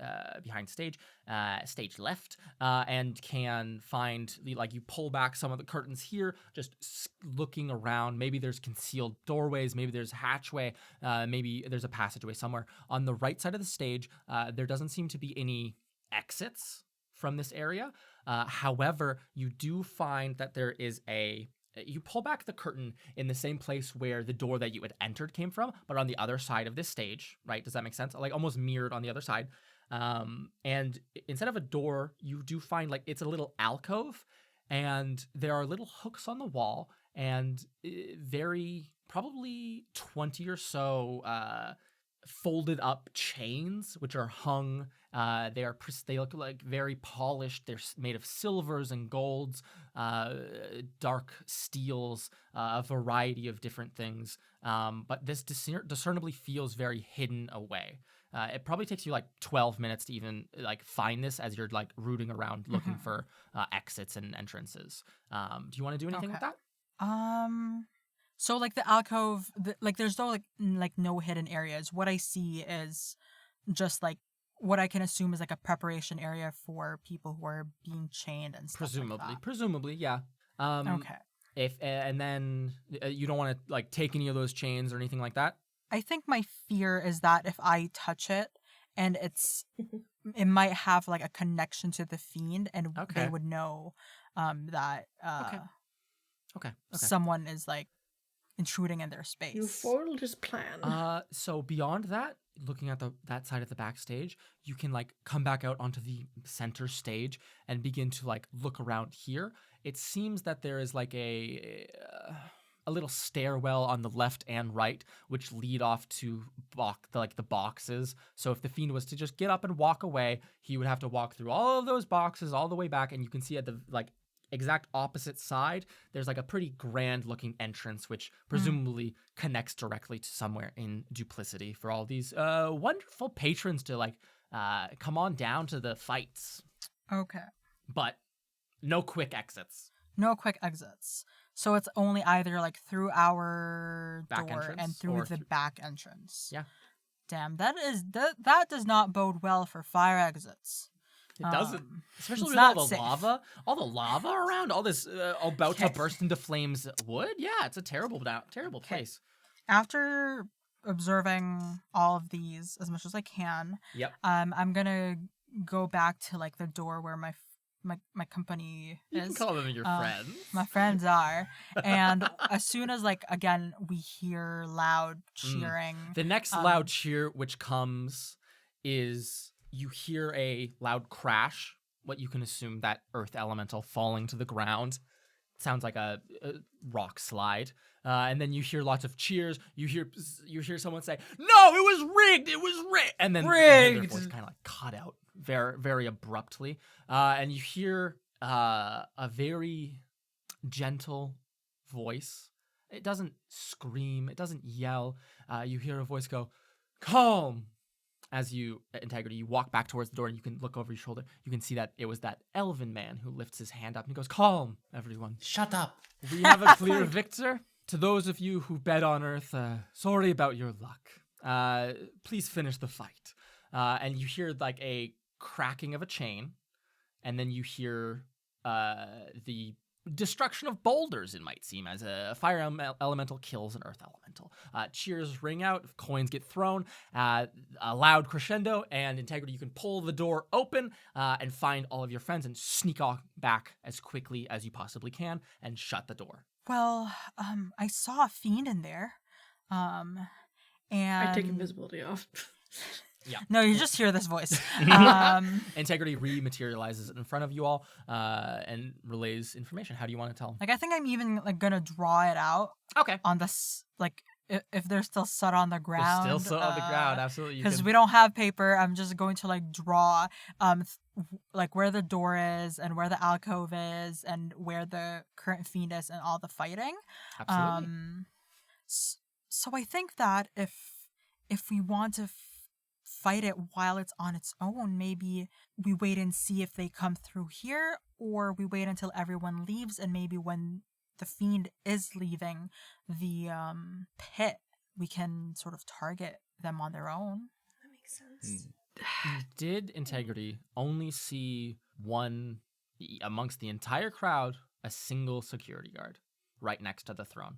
behind stage, stage left, and can find you pull back some of the curtains here, just looking around. Maybe there's concealed doorways, maybe there's a hatchway, maybe there's a passageway somewhere. On the right side of the stage, there doesn't seem to be any exits from this area. However, you do find that there is you pull back the curtain in the same place where the door that you had entered came from, but on the other side of this stage, right? Does that make sense? Like almost mirrored on the other side. And instead of a door, you do find it's a little alcove, and there are little hooks on the wall, and very probably 20 or so folded up chains, which are hung. They look like very polished. They're made of silvers and golds, dark steels, a variety of different things. But this discernibly feels very hidden away. It probably takes you 12 minutes to even find this as you're rooting around looking for exits and entrances. Do you want to do anything with that? So the alcove, there's no hidden areas. What I see is just what I can assume is a preparation area for people who are being chained and stuff. Presumably, yeah. Okay. And then you don't want to take any of those chains or anything like that. I think my fear is that if I touch it and it might have a connection to the fiend, and they would know that Okay. someone is intruding in their space. You foiled his plan. So beyond that, looking at that side of the backstage, you can come back out onto the center stage and begin to look around here. It seems that there is a little stairwell on the left and right, which lead off to the boxes. So if the fiend was to just get up and walk away, he would have to walk through all of those boxes all the way back, and you can see at the exact opposite side, there's a pretty grand looking entrance, which presumably connects directly to somewhere in Duplicity for all these wonderful patrons to come on down to the fights. Okay. But no quick exits. No quick exits. So it's only either through our back door entrance and through the back entrance. Yeah. Damn, that does not bode well for fire exits. It doesn't, especially with all the lava around, all this about to burst into flames wood. Yeah, it's a terrible place. After observing all of these as much as I can, I'm gonna go back to the door where my company is. You can call them your friends. My friends are, and as soon as again we hear loud cheering, the next loud cheer which comes is. You hear a loud crash, what you can assume that earth elemental falling to the ground. It sounds like a rock slide. And then you hear lots of cheers. You hear someone say, "No, it was rigged! It was rigged!" And then their voice kind of cut out very, very abruptly. And you hear a very gentle voice. It doesn't scream. It doesn't yell. You hear a voice go, "Calm." As you, Integrity, you walk back towards the door and you can look over your shoulder. You can see that it was that elven man who lifts his hand up and he goes, "Calm, everyone. Shut up. We have a clear victor." To those of you who bet on Earth, sorry about your luck. Please finish the fight. And you hear like a cracking of a chain, and then you hear the destruction of boulders, it might seem, as a fire elemental kills an earth elemental. Cheers ring out, coins get thrown, a loud crescendo, and Integrity, you can pull the door open and find all of your friends and sneak off back as quickly as you possibly can and shut the door. Well, I saw a fiend in there. And I take invisibility off. Yeah. No, you just hear this voice. Integrity rematerializes in front of you all and relays information. How do you want to tell them? Like, I think I'm even like gonna draw it out Okay. on this, like if they're still set on the ground. They're still on the ground, absolutely. Because we don't have paper. I'm just going to like draw, like where the door is and where the alcove is and where the current fiend is and all the fighting. Absolutely. So I think that if we want to fight it while it's on its own, maybe we wait and see if they come through here, or we wait until everyone leaves, and maybe when the fiend is leaving the pit, we can sort of target them on their own. That makes sense. You did, Integrity, only see one amongst the entire crowd, a single security guard right next to the throne.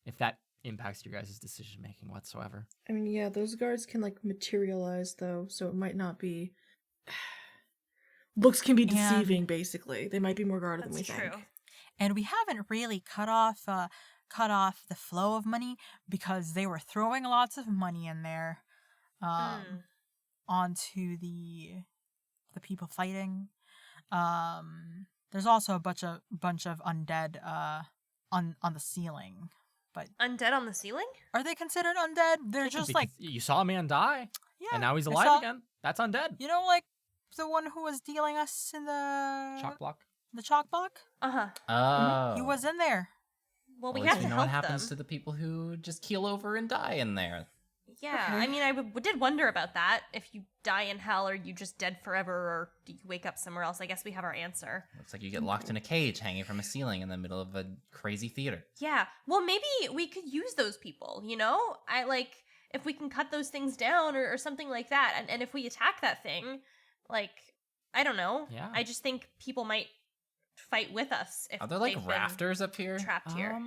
If that impacts your guys' decision making whatsoever. I mean, yeah, those guards can like materialize though, so it might not be. Looks can be deceiving, basically. They might be more guarded than we That's true. think. And we haven't really cut off the flow of money because they were throwing lots of money in there onto the people fighting. There's also a bunch of undead on the ceiling. But Undead on the ceiling? are they considered undead? They're just like, you saw a man die, yeah, and now he's I alive saw- again. That's undead. You know, like the one who was dealing us in the Chalk block. the chalk block. Uh-huh. Oh. He was in there. Well, we Well, have you to know help what happens them. to the people who just keel over and die in there. Yeah, Okay. I mean, I did wonder about that. If you die in hell, are you just dead forever, or do you wake up somewhere else? I guess we have our answer. Looks like you get locked in a cage hanging from a ceiling in the middle of a crazy theater. Yeah, well, maybe we could use those people, you know? If we can cut those things down or something like that, and if we attack that thing, like, I don't know. Yeah. I just think people might fight with us if Are there like they've been rafters up here? trapped here.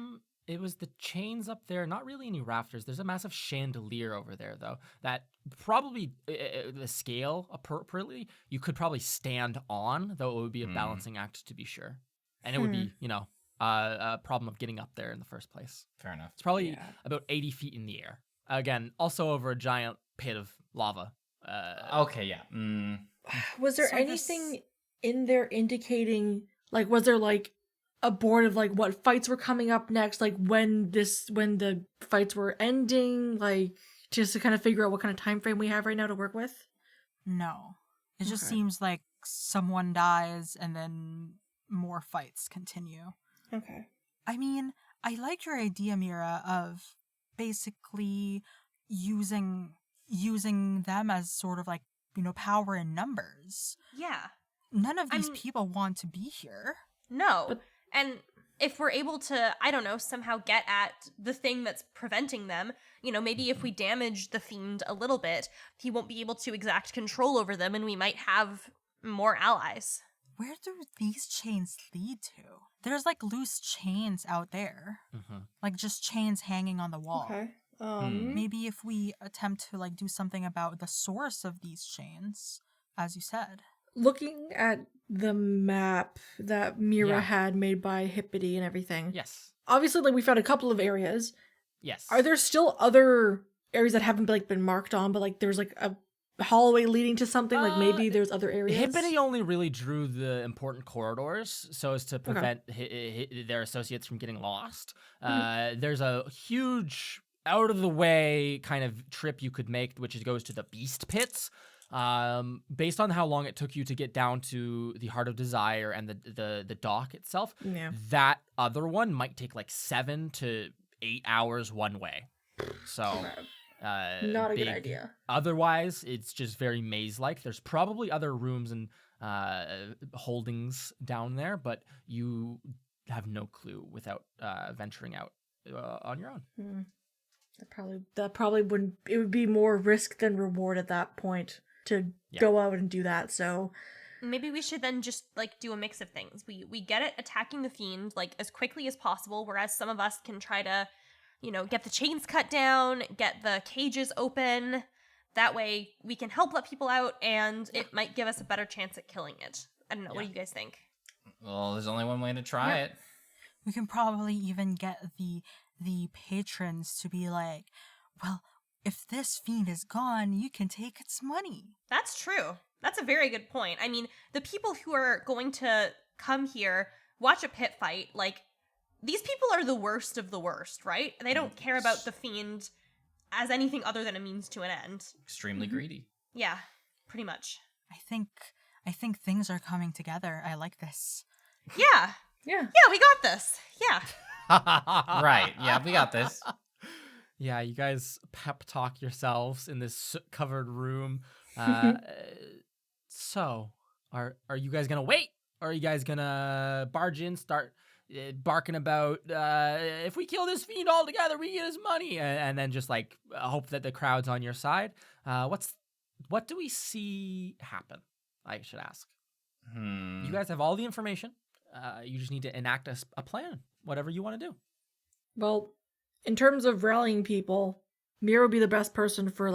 It was the chains up there, not really any rafters. There's a massive chandelier over there, though, that probably, the scale appropriately, you could probably stand on, though it would be a balancing act to be sure. And it would be, a problem of getting up there in the first place. Fair enough. It's probably about 80 feet in the air. Again, also over a giant pit of lava. Okay, yeah. Was there So anything in there indicating, like, was there like a board of like what fights were coming up next, like when the fights were ending, like just to kind of figure out what kind of time frame we have right now to work with? No, it just Okay. seems like someone dies and then more fights continue. Okay. I mean, I like your idea, Mira, of basically using them as sort of like, power in numbers. Yeah. None of these mean- people want to be here. No. But- And if we're able to, I don't know, somehow get at the thing that's preventing them, maybe if we damage the fiend a little bit, he won't be able to exact control over them and we might have more allies. Where do these chains lead to? There's like loose chains out there. Mhm. Like just chains hanging on the wall. Okay. Maybe if we attempt to like do something about the source of these chains, as you said. Looking at the map that Mira Yeah. had made by Hippidy and everything. Yes. Obviously, like we found a couple of areas. Yes. Are there still other areas that haven't been marked on, but like there's like a hallway leading to something? Like maybe there's other areas. Hippidy only really drew the important corridors so as to prevent their associates from getting lost. There's a huge out-of-the-way kind of trip you could make, which goes to the Beast Pits. Based on how long it took you to get down to the Heart of Desire and the dock itself, Yeah. that other one might take like 7 to 8 hours one way. So, Not a good big. idea. Otherwise, it's just very maze-like. There's probably other rooms and holdings down there, but you have no clue without venturing out on your own. That probably wouldn't. It would be more risk than reward at that point to go out and do that. So maybe we should then just like do a mix of things. We get it attacking the fiend like as quickly as possible, whereas some of us can try to, get the chains cut down, get the cages open. That way we can help let people out, and it might give us a better chance at killing it. I don't know. What do you guys think? Well, there's only one way to try it. We can probably even get the patrons to be like, well, if this fiend is gone, you can take its money. That's true. That's a very good point. I mean, the people who are going to come here, watch a pit fight, like, these people are the worst of the worst, right? They don't care about the fiend as anything other than a means to an end. Extremely greedy. Yeah, pretty much. I think things are coming together. I like this. Yeah. yeah. Yeah, we got this. Yeah. Right. Yeah, we got this. Yeah, you guys pep talk yourselves in this covered room. So, are you guys gonna wait? Or are you guys gonna barge in, start barking about if we kill this fiend all together, we get his money, and then just like hope that the crowd's on your side? What do we see happen? I should ask. You guys have all the information. You just need to enact a plan, whatever you want to do. Well, in terms of rallying people, Mira would be the best person for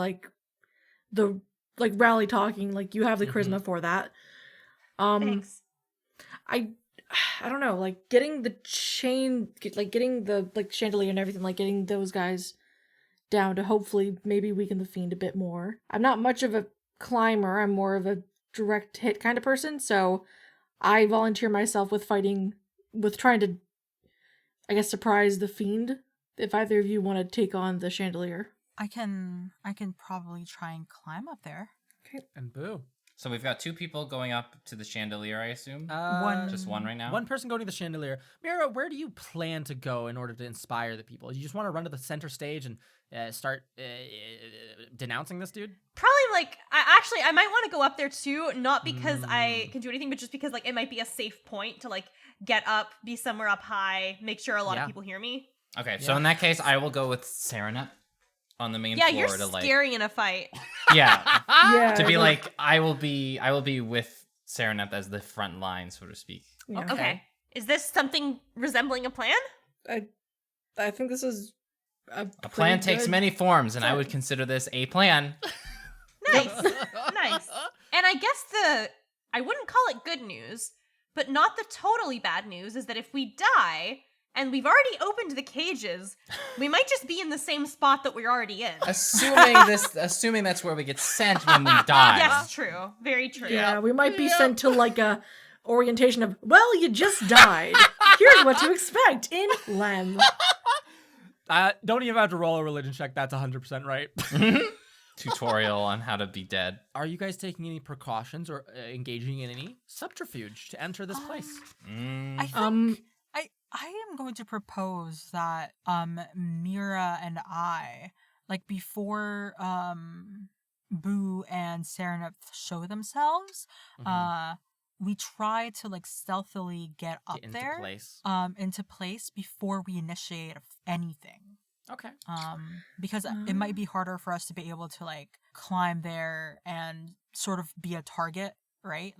the rally talking. Like, you have the charisma for that. Thanks. I don't know, like getting the getting the chandelier and everything, like getting those guys down to hopefully maybe weaken the fiend a bit more. I'm not much of a climber. I'm more of a direct hit kind of person, so I volunteer myself with trying to, I guess, surprise the fiend. If either of you want to take on the chandelier. I can probably try and climb up there. Okay. And boo. So we've got 2 people going up to the chandelier, I assume? Just one right now? One person going to the chandelier. Mira, where do you plan to go in order to inspire the people? You just want to run to the center stage and start denouncing this dude? Probably I might want to go up there too, not because I can do anything, but just because it might be a safe point to get up, be somewhere up high, make sure a lot of people hear me. Okay, so in that case, I will go with Serenep on the main Yeah, floor you're to scary in a fight. Yeah. Yeah. To be I will be with Serenep as the front line, so to speak. Yeah. Okay. Is this something resembling a plan? I think this is A plan takes many forms, and I would consider this a plan. Nice. Nice. And I guess I wouldn't call it good news, but not the totally bad news is that if we die, and we've already opened the cages, we might just be in the same spot that we're already in. Assuming that's where we get sent when we die. Yes, true. Very true. Yeah, we might be sent to a orientation of, well, you just died. Here's what to expect in Lem. Don't even have to roll a religion check. That's 100% right. Tutorial on how to be dead. Are you guys taking any precautions or engaging in any subterfuge to enter this place? I think I am going to propose that Mira and I, before Boo and Serenep show themselves, we try to stealthily get up into there place. Into place before we initiate anything. Okay. Because it might be harder for us to be able to climb there and sort of be a target, right?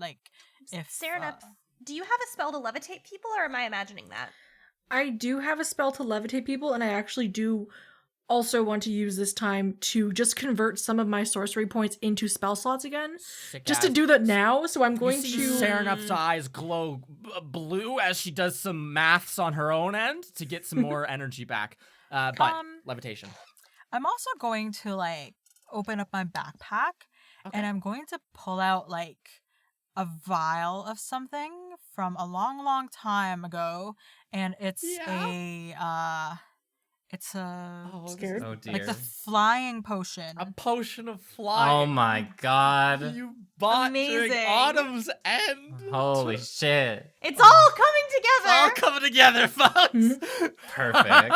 If Serenep, do you have a spell to levitate people, or am I imagining that? I do have a spell to levitate people, and I actually do also want to use this time to just convert some of my sorcery points into spell slots again. Just to do that now, so I'm going you to... see Serenep's eyes glow blue as she does some maths on her own end to get some more energy back. But levitation. I'm also going to open up my backpack, and I'm going to pull out a vial of something from a long, long time ago, and it's scared. Oh dear. the flying potion. A potion of flying. Oh my god. You bought during Amazing. Autumn's End. Holy shit. It's all coming together. All coming together, folks. Perfect.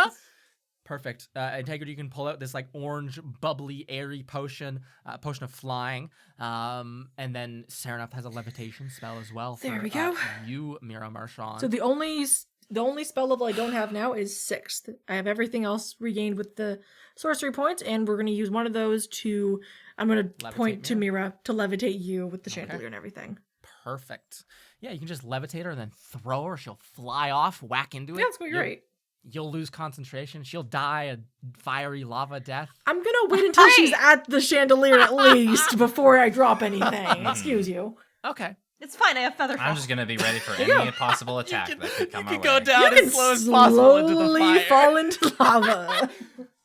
Perfect. Integrity, you can pull out this orange, bubbly, airy potion of flying. And then Serenep has a levitation spell as well. There for, we go. you, Mira Marchand. So the only The only spell level I don't have now is 6th. I have everything else regained with the sorcery points, and we're going to use one of those to... I'm going to point to Mira to levitate you with the chandelier and everything. Perfect. Yeah, you can just levitate her and then throw her. She'll fly off, whack into it. Yeah, that's great. You'll lose concentration. She'll die a fiery lava death. I'm going to wait until she's at the chandelier at least before I drop anything. Excuse you. Okay. It's fine. I have feather I'm fall. just gonna be ready for any possible attack that could come my way. Go down You as can slow as possible into the slowly fire. fall into lava.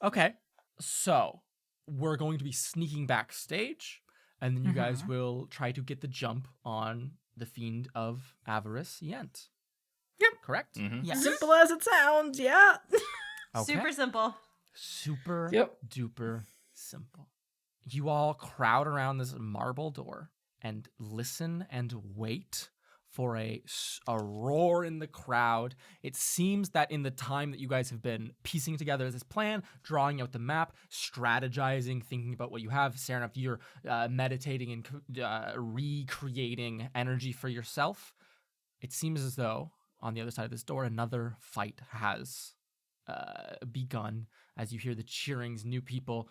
Okay, so we're going to be sneaking backstage, and then you guys will try to get the jump on the Fiend of Avarice, Yent. Yep. Correct? Yes. Simple as it sounds, yeah. Okay. Super simple. Super Yep. duper simple. You all crowd around this marble door and listen and wait for a roar in the crowd. It seems that in the time that you guys have been piecing together this plan, drawing out the map, strategizing, thinking about what you have, Sarah, if you're meditating and recreating energy for yourself, it seems as though on the other side of this door, another fight has begun. As you hear the cheerings, new people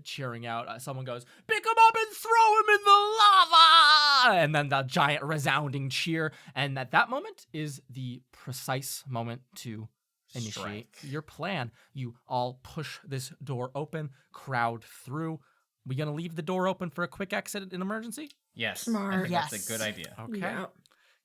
cheering out. Someone goes, "Pick him up and throw him in the lava!" And then the giant resounding cheer. And at that moment is the precise moment to initiate your plan. You all push this door open, crowd through. We gonna leave the door open for a quick exit in emergency? Yes. Smart. I think that's Yes. a good idea. Okay. Yeah.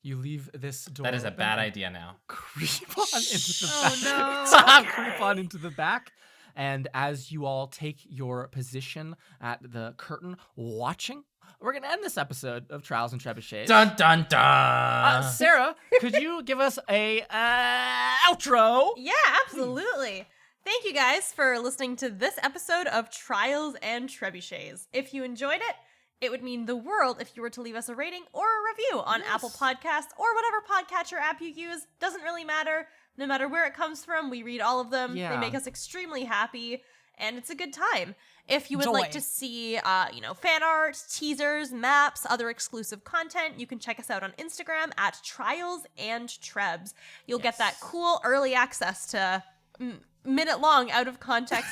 You leave this door That is a open bad and idea now. creep on into the Oh, back. no. Creep on into the back. And as you all take your position at the curtain watching, we're going to end this episode of Trials and Trebuchets. Dun dun dun. Sarah, could you give us a outro? Yeah, absolutely. Thank you guys for listening to this episode of Trials and Trebuchets. If you enjoyed it, it would mean the world if you were to leave us a rating or a review on Apple Podcasts or whatever podcatcher app you use. Doesn't really matter. No matter where it comes from, we read all of them. Yeah. They make us extremely happy, and it's a good time. If you would like Joy. to see, fan art, teasers, maps, other exclusive content, you can check us out on Instagram at Trials and Trebs. You'll get that cool early access to minute-long, out-of-context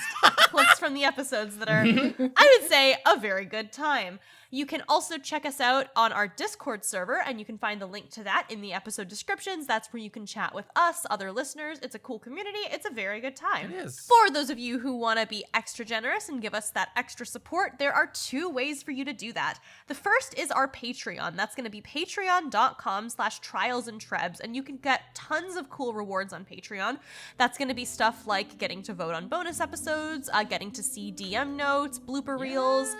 clips from the episodes that are, I would say, a very good time. You can also check us out on our Discord server, and you can find the link to that in the episode descriptions. That's where you can chat with us, other listeners. It's a cool community. It's a very good time. It is. For those of you who want to be extra generous and give us that extra support, there are 2 ways for you to do that. The first is our Patreon. That's going to be patreon.com/trialsandtrebs, and you can get tons of cool rewards on Patreon. That's going to be stuff like getting to vote on bonus episodes, getting to see DM notes, blooper reels,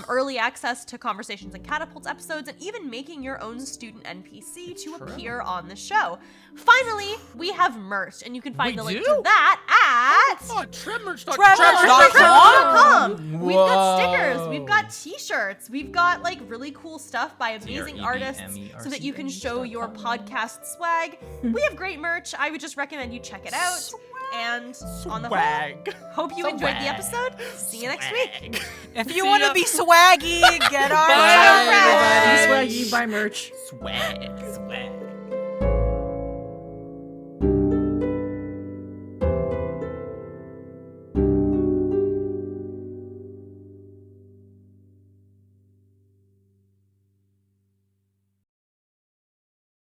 early access to Conversations and Catapults episodes, and even making your own student NPC to appear on the show. Finally, we have merch, and you can find We the link do? to that at Trebmerch.com. We've got stickers, we've got t-shirts, we've got like really cool stuff by amazing artists so that you can show your podcast swag. We have great merch. I would just recommend you check it out. And on the whole, Swag. hope you enjoyed the episode. See you next week. If you want to be swaggy, get our Bye, merch. Be swaggy, buy merch. Swag.